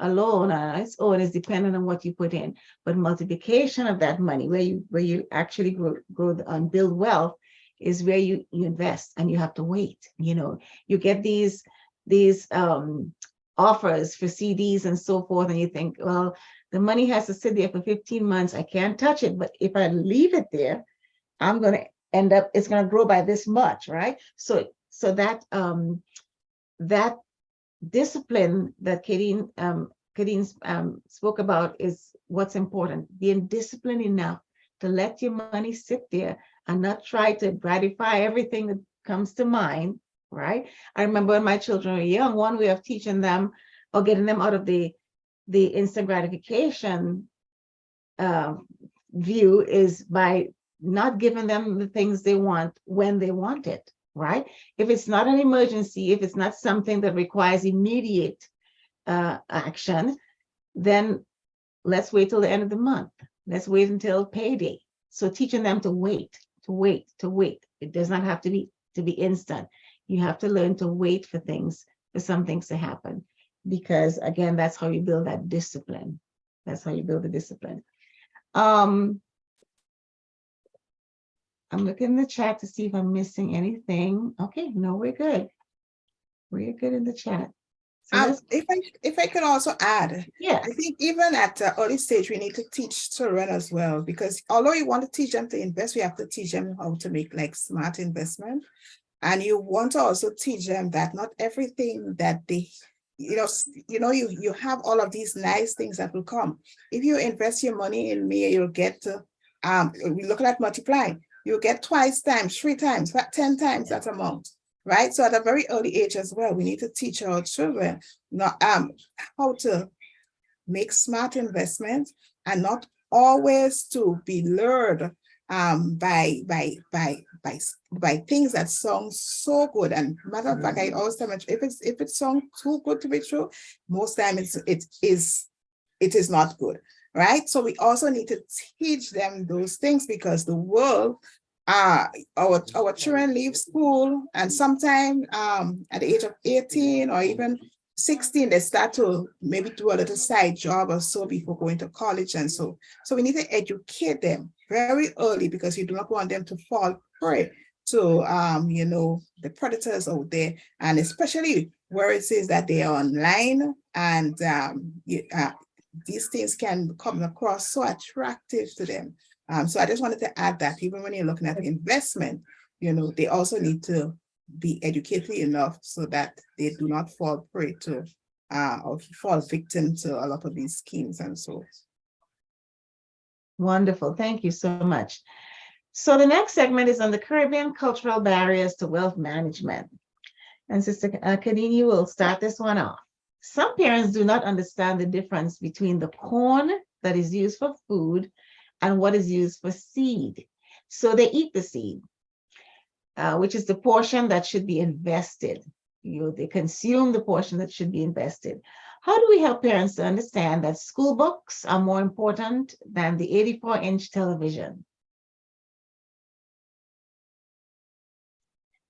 alone on its own is dependent on what you put in. But multiplication of that money, where you actually grow and build wealth, is where you invest, and you have to wait. You get these offers for CDs and so forth, and you think, well, the money has to sit there for 15 months. I can't touch it. But if I leave it there, I'm going to end up, it's going to grow by this much, right? So that that discipline that Kadeen spoke about is what's important. Being disciplined enough to let your money sit there and not try to gratify everything that comes to mind, right? I remember when my children were young, one way of teaching them or getting them out of the instant gratification view is by not giving them the things they want when they want it, right? If it's not an emergency, if it's not something that requires immediate action, then let's wait till the end of the month. Let's wait until payday. So teaching them to wait. It does not have to be instant. You have to learn to wait for some things to happen. Because again, that's how you build that discipline. That's how you build the discipline. I'm looking in the chat to see if I'm missing anything. Okay, no, we're good. We're good in the chat. So let's, If I could also add, yes, I think even at the early stage, we need to teach children as well, because although you want to teach them to invest, we have to teach them how to make like smart investment. And you want to also teach them that not everything that they, you have all of these nice things that will come. If you invest your money in me, you'll get to, we look at multiplying, you'll get twice times, 3 times, 10 times that amount. Right. So at a very early age as well, we need to teach our children how to make smart investments and not always to be lured by things that sound so good. And matter of fact, I always tell them, if it sounds too good to be true, most times it is not good. Right. So we also need to teach them those things, because the world, our children leave school, and sometime at the age of 18 or even 16, they start to maybe do a little side job or so before going to college. And so we need to educate them very early, because you do not want them to fall prey to the predators out there, and especially where it says that they are online, and these things can come across so attractive to them. So I just wanted to add that even when you're looking at the investment, they also need to be educated enough so that they do not fall prey to or fall victim to a lot of these schemes and so. wonderful. Thank you so much. So the next segment is on the Caribbean cultural barriers to wealth management. And Sister Kadeen, you will start this one off. Some parents do not understand the difference between the corn that is used for food and what is used for seed. So they eat the seed, which is the portion that should be invested. They consume the portion that should be invested. How do we help parents to understand that school books are more important than the 84-inch television?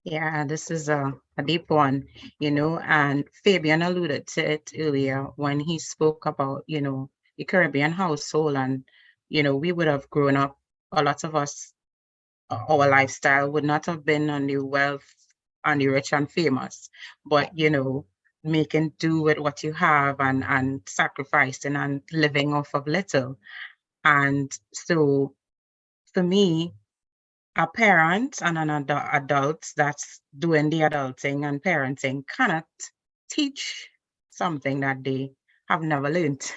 Yeah, this is a deep one, and Fabian alluded to it earlier when he spoke about, the Caribbean household, and, we would have grown up, a lot of us, our lifestyle would not have been on the wealth, on the rich and famous, but, making do with what you have, and sacrificing and living off of little. And so for me, a parent and an adult that's doing the adulting and parenting cannot teach something that they have never learned.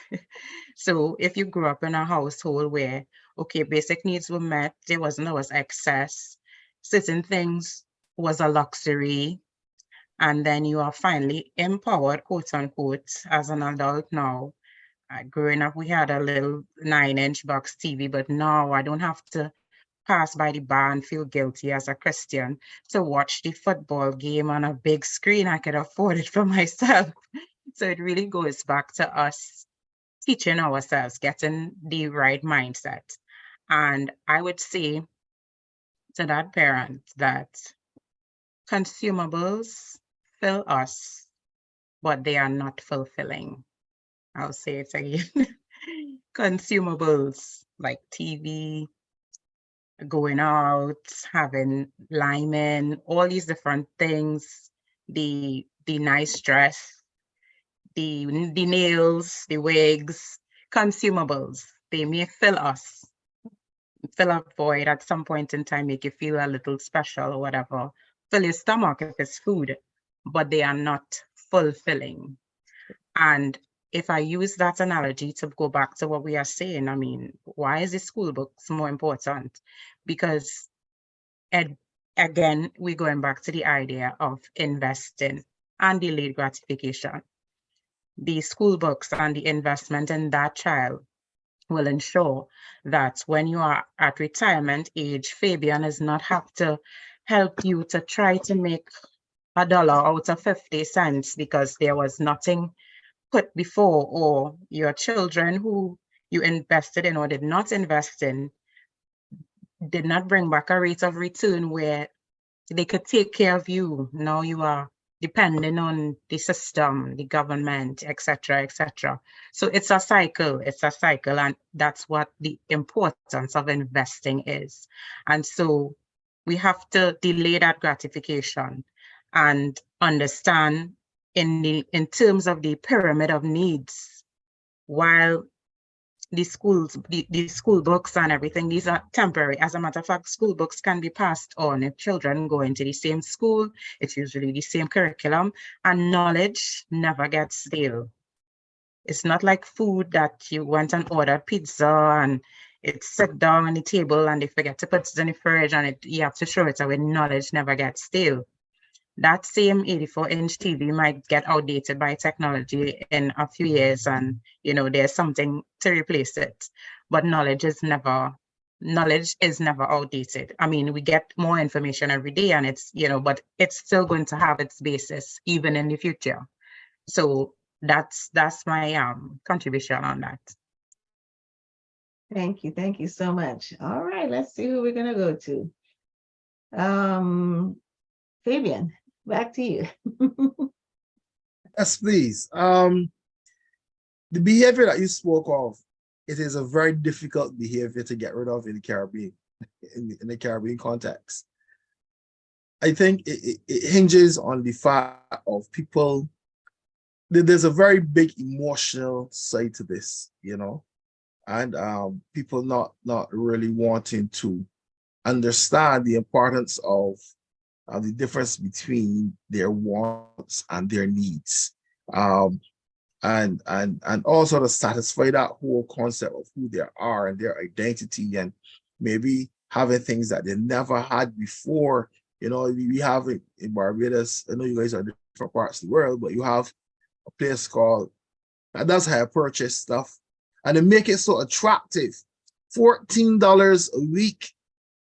So if you grew up in a household where, okay, basic needs were met, there wasn't always excess, certain things was a luxury, and then you are finally empowered, quote unquote, as an adult now. Growing up, we had a little 9-inch box TV, but now I don't have to pass by the bar and feel guilty as a Christian to watch the football game on a big screen. I could afford it for myself. So it really goes back to us teaching ourselves, getting the right mindset. And I would say to that parent that consumables fill us, but they are not fulfilling. I'll say it again. Consumables like TV, going out, having linemen, all these different things, the nice dress, the nails, the wigs, consumables, they may fill us, fill a void at some point in time, make you feel a little special or whatever, fill your stomach if it's food, but they are not fulfilling. And if I use that analogy to go back to what we are saying, I mean, why is the school books more important? Because again, we're going back to the idea of investing and delayed gratification. The school books and the investment in that child will ensure that when you are at retirement age, Fabian does not have to help you to try to make $1 out of 50 cents because there was nothing put before, or your children who you invested in or did not invest in did not bring back a rate of return where they could take care of you. Now you are depending on the system, the government, etc., etc. So it's a cycle, and that's what the importance of investing is. And so we have to delay that gratification and understand in terms of the pyramid of needs, while the school books and everything, these are temporary. As a matter of fact, school books can be passed on if children go into the same school. It's usually the same curriculum, and knowledge never gets stale. It's not like food that you went and ordered pizza and it's set down on the table and they forget to put it in the fridge and you have to throw it away. Knowledge never gets stale. That same 84-inch TV might get outdated by technology in a few years, and there's something to replace it. But knowledge is never outdated. I mean, we get more information every day, and it's but it's still going to have its basis even in the future. So that's my contribution on that. Thank you so much. All right, let's see who we're gonna go to. Fabian, back to you. Yes, please. The behavior that you spoke of, it is a very difficult behavior to get rid of in the Caribbean, in the Caribbean context. I think it hinges on the fact of people. There's a very big emotional side to this, and people not really wanting to understand the importance of the difference between their wants and their needs, and also to satisfy that whole concept of who they are and their identity, and maybe having things that they never had before. We have it in Barbados. I know you guys are in different parts of the world, but you have a place called that does hire purchase stuff, and they make it so attractive. $14 a week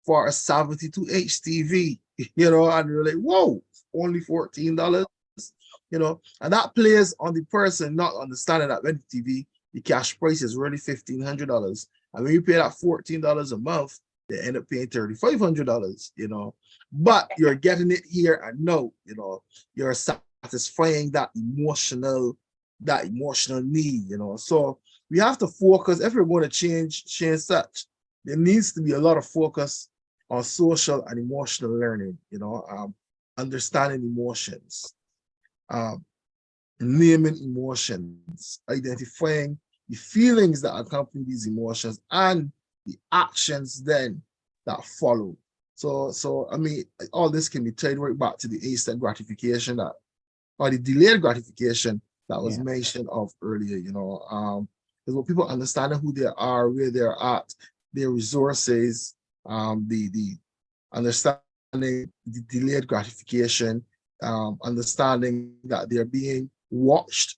for a 72-inch TV. And you're like, whoa, only $14, and that plays on the person not understanding that when the TV, the cash price is really $1,500. And when you pay that $14 a month, they end up paying $3,500, but you're getting it here and now, you're satisfying that emotional need, So we have to focus, if we're going to change such, there needs to be a lot of focus on social and emotional learning, understanding emotions, naming emotions, identifying the feelings that accompany these emotions and the actions then that follow. So I mean, all this can be tied right back to the instant gratification or the delayed gratification that was mentioned of earlier, because when people understanding who they are, where they're at, their resources, the understanding the delayed gratification, understanding that they're being watched,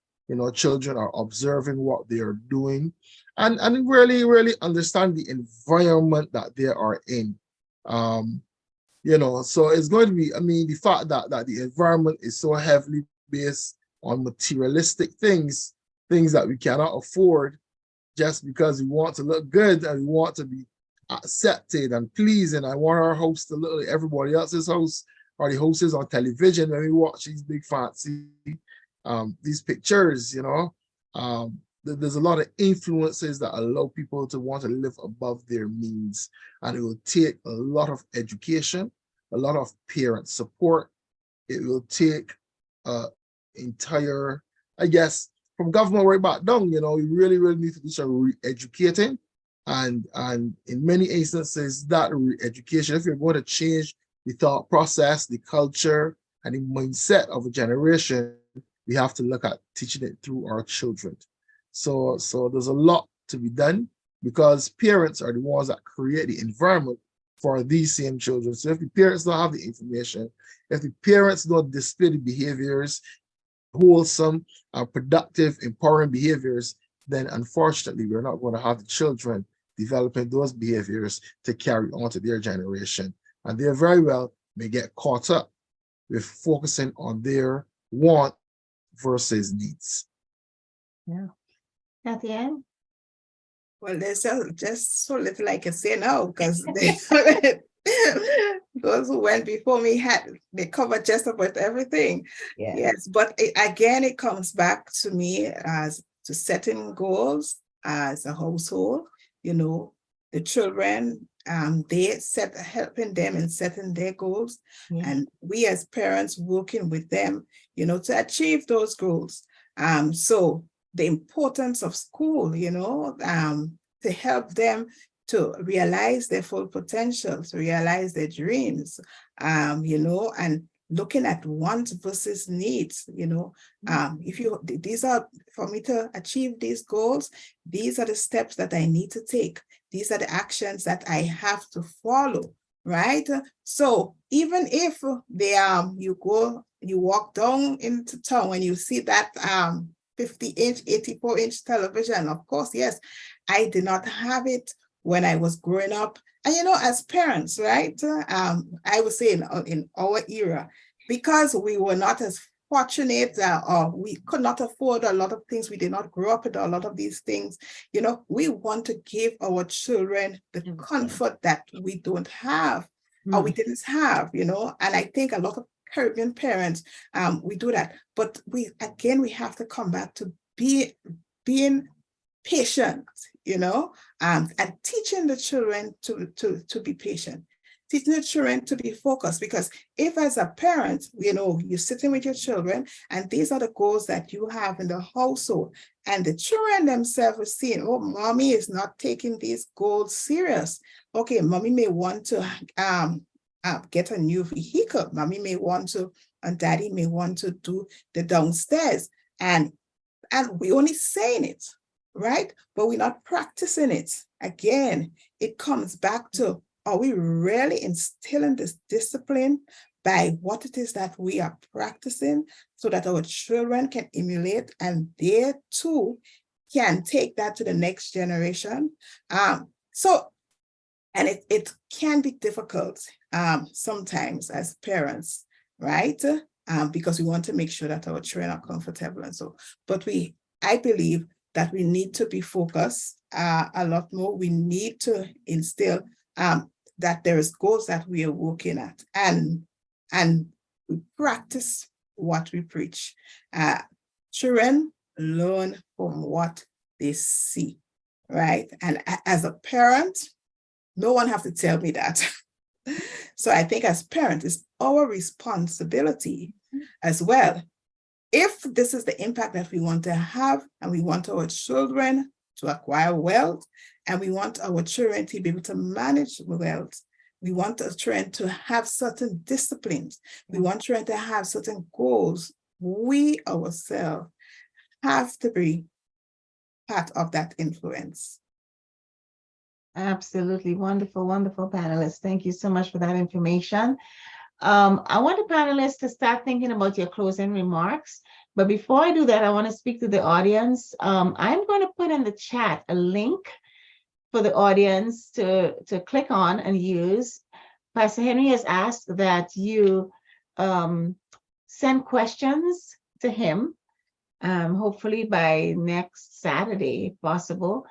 children are observing what they are doing, and really understand the environment that they are in. So it's going to be, I mean, the fact that the environment is so heavily based on materialistic things that we cannot afford just because we want to look good and we want to be accepted and pleased, and I want our house to look like everybody else's house or the houses on television when we watch these big fancy these pictures. There's a lot of influences that allow people to want to live above their means, and it will take a lot of education, a lot of parent support. It will take entire, I guess, from government right back down, we really need to do some re-educating. And in many instances, that re-education, if you're going to change the thought process, the culture, and the mindset of a generation, we have to look at teaching it through our children. So there's a lot to be done, because parents are the ones that create the environment for these same children. So if the parents don't have the information, if the parents don't display the behaviors, wholesome, productive, empowering behaviors, then unfortunately, we're not going to have the children developing those behaviors to carry on to their generation. And they very well may get caught up with focusing on their want versus needs. Yeah. Kathy Ann? Well, there's just so little I can say now, because those who went before me they covered just about everything. Yeah. Yes, but again, it comes back to me as to setting goals as a household. The children they helping them in setting their goals, Yeah. and we as parents working with them, to achieve those goals. So the importance of school, to help them to realize their full potential, to realize their dreams, and looking at wants versus needs, these are, for me to achieve these goals, these are the steps that I need to take. These are the actions that I have to follow, right? So even if you walk down into town and you see that 50-inch, 84-inch television, of course, yes, I did not have it when I was growing up. And as parents, right? I would say in our era, because we were not as fortunate, or we could not afford a lot of things. We did not grow up with a lot of these things. We want to give our children the comfort that we don't have, or we didn't have, and I think a lot of Caribbean parents, we do that. But we have to come back to being patient, and teaching the children to be patient. Teaching the children to be focused, because if as a parent, you're sitting with your children and these are the goals that you have in the household, and the children themselves are seeing, oh, mommy is not taking these goals serious. Okay, mommy may want to get a new vehicle. Mommy may want to, and daddy may want to do the downstairs. And we only saying it, right? But we're not practicing it. Again, it comes back to, are we really instilling this discipline by what it is that we are practicing, so that our children can emulate and they too can take that to the next generation? And it can be difficult sometimes as parents, right? Because we want to make sure that our children are comfortable and so, but I believe that we need to be focused a lot more. We need to instill that there is goals that we are working at, and we practice what we preach. Children learn from what they see, right? And as a parent, no one have to tell me that. So I think as parents, it's our responsibility as well. If this is the impact that we want to have, and we want our children to acquire wealth, and we want our children to be able to manage wealth, we want our children to have certain disciplines, we want children to have certain goals, we ourselves have to be part of that influence. Absolutely. Wonderful, wonderful panelists. Thank you so much for that information. I want the panelists to start thinking about your closing remarks. But before I do that, I want to speak to the audience. I'm going to put in the chat a link for the audience to click on and use. Pastor Henry has asked that you send questions to him, hopefully by next Saturday, if possible,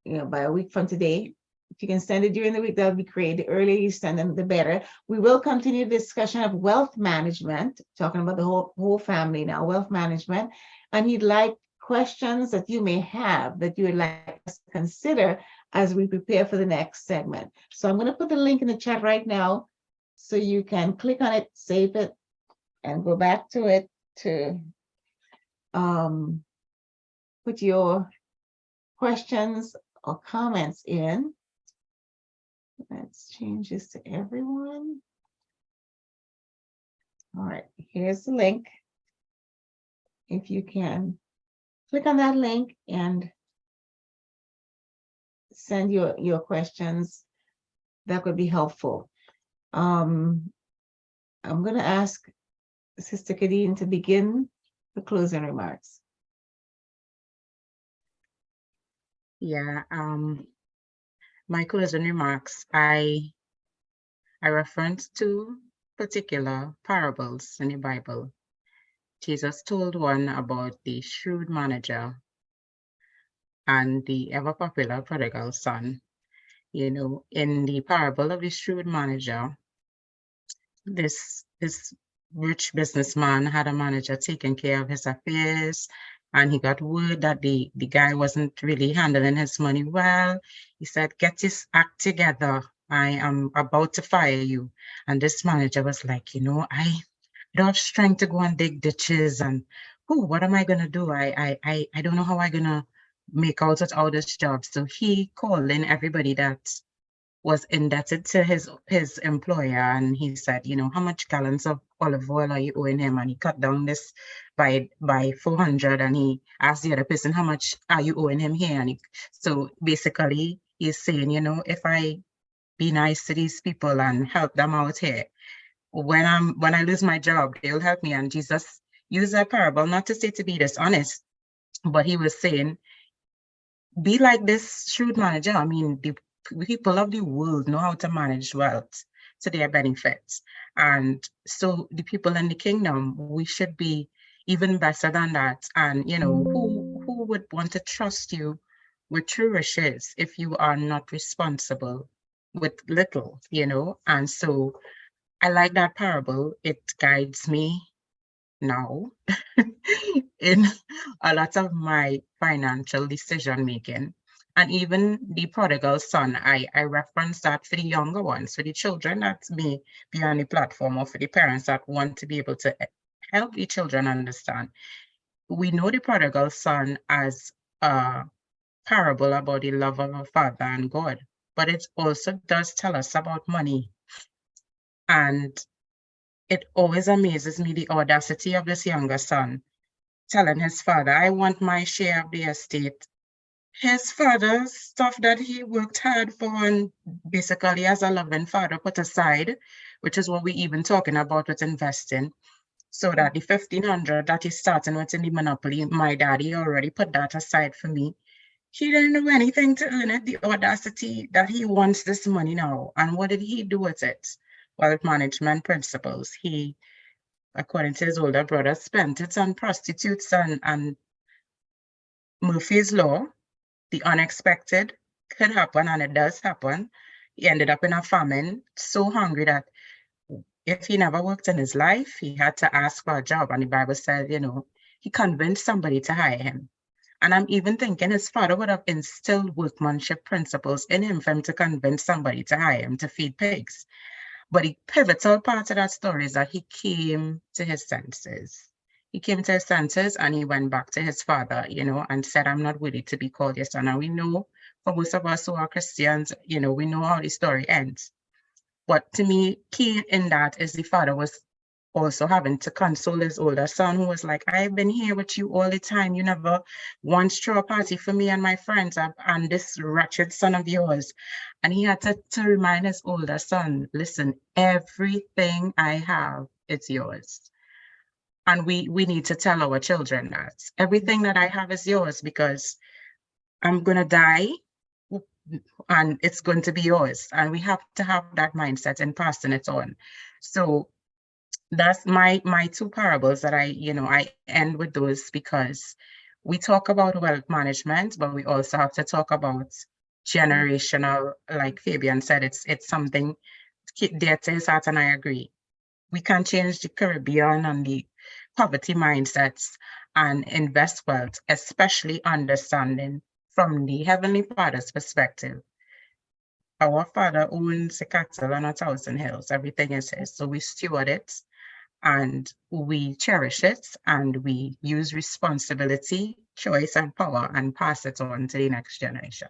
by a week from today. If you can send it during the week, that would be great. The earlier you send them, the better. We will continue the discussion of wealth management, talking about the whole family now, wealth management. And he'd like questions that you may have that you would like us to consider as we prepare for the next segment. So I'm going to put the link in the chat right now so you can click on it, save it, and go back to it to put your questions or comments in. Let's change this to everyone. All right, here's the link. If you can click on that link and send your questions, that would be helpful. I'm going to ask Sister Kadeen to begin the closing remarks. Yeah, my closing remarks, I reference two particular parables in the Bible. Jesus told one about the shrewd manager and the ever-popular prodigal son. In the parable of the shrewd manager, this rich businessman had a manager taking care of his affairs, and he got word that the guy wasn't really handling his money well. He said, "Get his act together. I am about to fire you." And this manager was like, I don't have strength to go and dig ditches, and what am I gonna do? I don't know how I'm gonna make out with all this job. So he called in everybody that was indebted to his employer, and he said, how much gallons of olive oil are you owing him? And he cut down this by 400, and he asked the other person, how much are you owing him here? And so basically he's saying, if I be nice to these people and help them out here, when I lose my job, they'll help me. And Jesus used that parable not to say to be dishonest, but he was saying, be like this shrewd manager. I mean, the people of the world know how to manage wealth to their benefits. And so the people in the kingdom, we should be even better than that. And, who would want to trust you with true riches if you are not responsible with little, And so I like that parable. It guides me now in a lot of my financial decision making. And even the prodigal son, I reference that for the younger ones, for the children that may be on the platform, or for the parents that want to be able to help the children understand. We know the prodigal son as a parable about the love of a father and God, but it also does tell us about money. And it always amazes me, the audacity of this younger son telling his father, I want my share of the estate. His father's stuff that he worked hard for and basically as a loving father put aside, which is what we even talking about with investing, so that the 1,500 that he's starting with in the monopoly, my daddy already put that aside for me. He didn't do anything to earn it, the audacity that he wants this money now. And what did he do with it? Wealth management principles. He, according to his older brother, spent it on prostitutes and Murphy's Law. The unexpected could happen, and it does happen. He ended up in a famine, so hungry that if he never worked in his life, he had to ask for a job. And the Bible says, he convinced somebody to hire him. And I'm even thinking his father would have instilled workmanship principles in him for him to convince somebody to hire him to feed pigs. But the pivotal part of that story is that he came to his senses. He came to his senses and he went back to his father, and said, I'm not worthy to be called your son. And we know, for most of us who are Christians, we know how the story ends. But to me, key in that is the father was also having to console his older son, who was like, I've been here with you all the time. You never once threw a party for me and my friends, and this wretched son of yours. And he had to remind his older son, listen, everything I have, it's yours. And we need to tell our children that everything that I have is yours, because I'm going to die and it's going to be yours. And we have to have that mindset and passing it on. So that's my two parables that I end with those, because we talk about wealth management, but we also have to talk about generational, like Fabian said, it's something dear to his heart, and I agree. We can change the Caribbean and the poverty mindsets and invest wealth, especially understanding from the Heavenly Father's perspective. Our Father owns a cattle on 1,000 hills. Everything is his. So we steward it and we cherish it, and we use responsibility, choice, and power and pass it on to the next generation.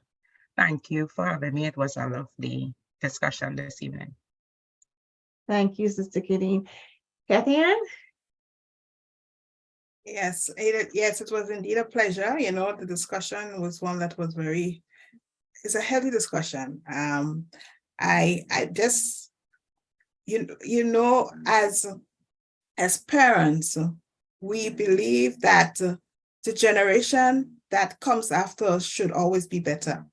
Thank you for having me. It was a lovely discussion this evening. Thank you, Sister Kadeen. Kathy Ann? Yes, it was indeed a pleasure. The discussion was one that was it's a healthy discussion. I just, as parents, we believe that the generation that comes after us should always be better,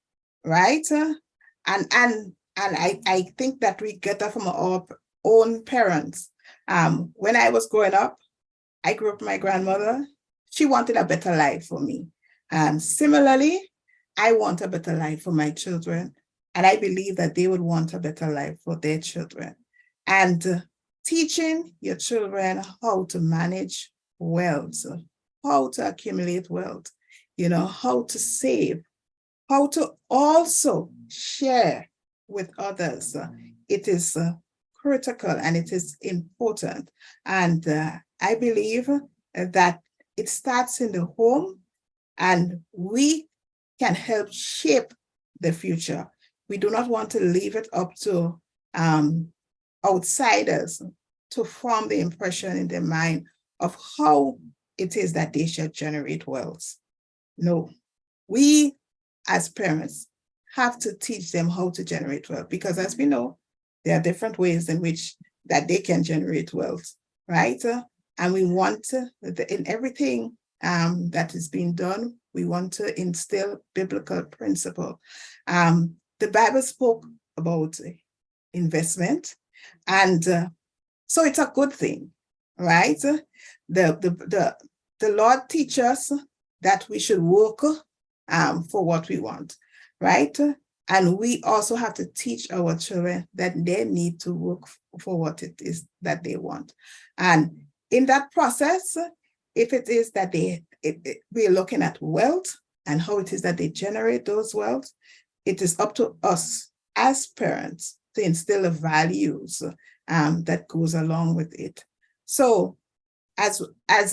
right? And I think that we get that from our own parents. When I was growing up, I grew up with my grandmother. She wanted a better life for me. Similarly, I want a better life for my children. And I believe that they would want a better life for their children. And teaching your children how to manage wealth, how to accumulate wealth, how to save, how to also share with others. It is critical and it is important. And I believe that it starts in the home, and we can help shape the future. We do not want to leave it up to outsiders to form the impression in their mind of how it is that they should generate wealth. No, we as parents have to teach them how to generate wealth, because as we know, there are different ways in which that they can generate wealth, right? And we want in everything that is being done, we want to instill biblical principle. The Bible spoke about investment, and so it's a good thing, right? The Lord teaches us that we should work for what we want, right? And we also have to teach our children that they need to work for what it is that they want. And in that process, if it is that we're looking at wealth and how it is that they generate those wealth, it is up to us as parents to instill the values that goes along with it. So as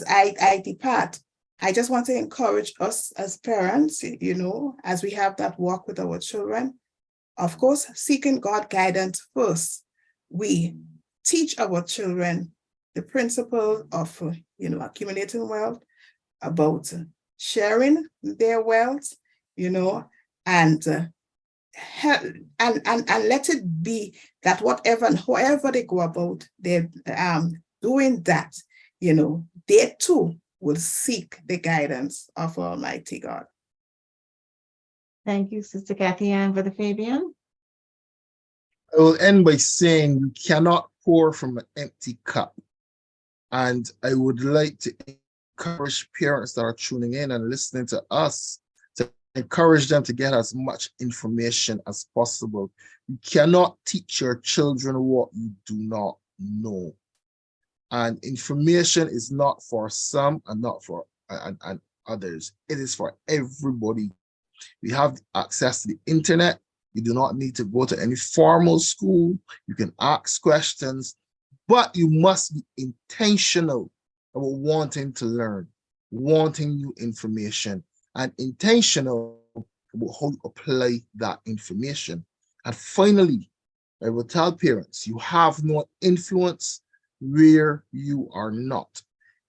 I depart, I just want to encourage us as parents, as we have that walk with our children, of course, seeking God guidance first. We teach our children the principle of, accumulating wealth, about sharing their wealth, and let it be that whatever and however they go about, they're doing that, they too will seek the guidance of Almighty God. Thank you, Sister Kathy Ann, Brother Fabian. I will end by saying you cannot pour from an empty cup. And I would like to encourage parents that are tuning in and listening to us to encourage them to get as much information as possible. You cannot teach your children what you do not know. And information is not for some and not for and others. It is for everybody. We have access to the internet. You do not need to go to any formal school. You can ask questions, but you must be intentional about wanting to learn, wanting new information, and intentional about how you apply that information. And finally, I will tell parents, you have no influence where you are not.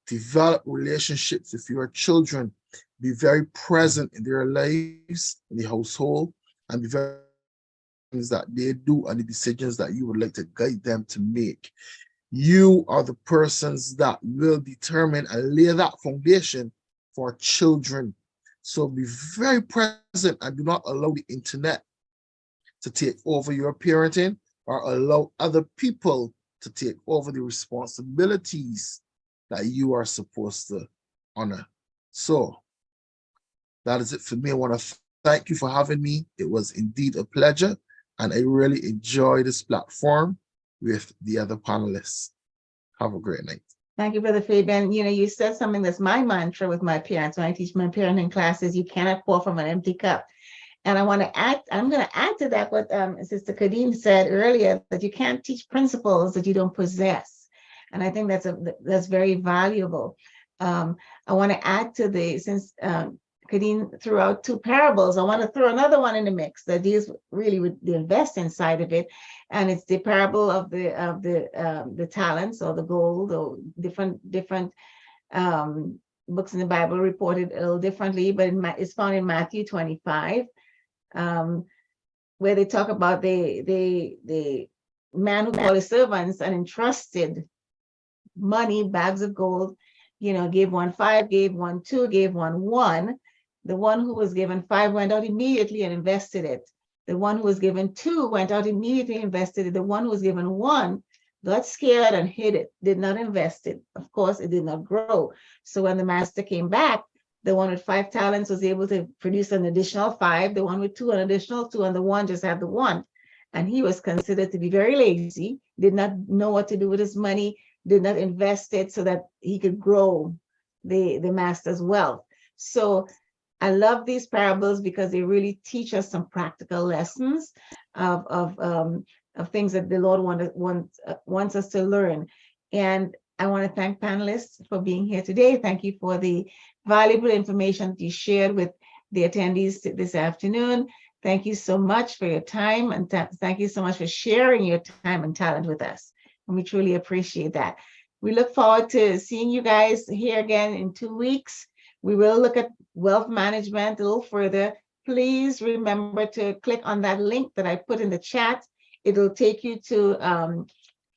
Develop relationships with your children. Be very present in their lives, in the household, and be very things that they do and the decisions that you would like to guide them to make. You are the persons that will determine and lay that foundation for children. So be very present and do not allow the internet to take over your parenting or allow other people to take over the responsibilities that you are supposed to honor. So that is it for me. I want to thank you for having me. It was indeed a pleasure, and I really enjoyed this platform with the other panelists. Have a great night. Thank you, Brother Fabian. You said something that's my mantra with my parents when I teach my parenting classes: you cannot pour from an empty cup. And I'm going to add to that what Sister Kadeen said earlier, that you can't teach principles that you don't possess. And I think that's very valuable. I want to add to since Kadeen threw out two parables, I want to throw another one in the mix that deals really with the investing side of it. And it's the parable of the talents or the gold, or different books in the Bible reported a little differently, but it's found in Matthew 25. Where they talk about the man who called his servants and entrusted money, bags of gold, gave one 5, gave one 2, gave one 1. The one who was given 5 went out immediately and invested it. The one who was given 2 went out immediately and invested it. The one who was given 1 got scared and hid it, did not invest it. Of course, it did not grow. So when the master came back, the one with 5 talents was able to produce an additional 5, the one with 2 an additional 2, and the one just had the 1. And he was considered to be very lazy, did not know what to do with his money, did not invest it so that he could grow the master's wealth. So I love these parables because they really teach us some practical lessons of things that the Lord wants us to learn. And I want to thank panelists for being here today. Thank you for the valuable information that you shared with the attendees this afternoon. Thank you so much for your time, and thank you so much for sharing your time and talent with us. And we truly appreciate that. We look forward to seeing you guys here again in 2 weeks. We will look at wealth management a little further. Please remember to click on that link that I put in the chat. It'll take you to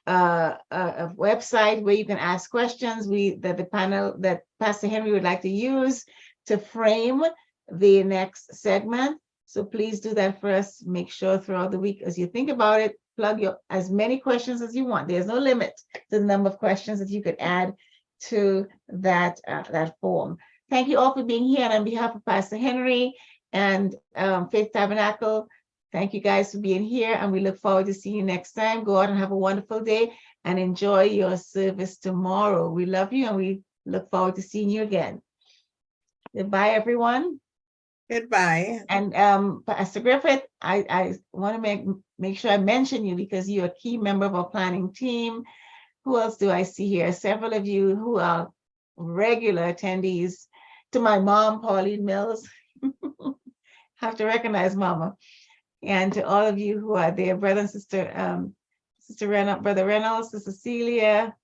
a website where you can ask questions that the panel that Pastor Henry would like to use to frame the next segment. So please do that for us. Make sure throughout the week as you think about it, plug your as many questions as you want. There's no limit to the number of questions that you could add to that form. Thank you all for being here. And on behalf of Pastor Henry and Faith Tabernacle, thank you guys for being here. And we look forward to seeing you next time. Go out and have a wonderful day and enjoy your service tomorrow. We love you and we look forward to seeing you again. Goodbye, everyone. Goodbye. And Pastor Griffith, I want to make sure I mention you because you're a key member of our planning team. Who else do I see here? Several of you who are regular attendees. To my mom, Pauline Mills. Have to recognize Mama. And to all of you who are there, brother and sister, Brother Reynolds, Sister Celia,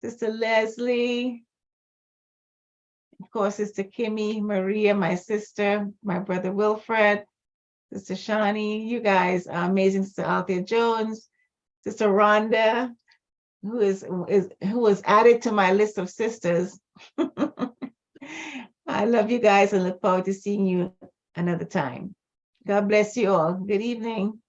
Sister Leslie, of course, Sister Kimmy, Maria, my sister, my brother Wilfred, Sister Shani, you guys are amazing. Sister Althea Jones, Sister Rhonda, who was added to my list of sisters. I love you guys and look forward to seeing you another time. God bless you all. Good evening.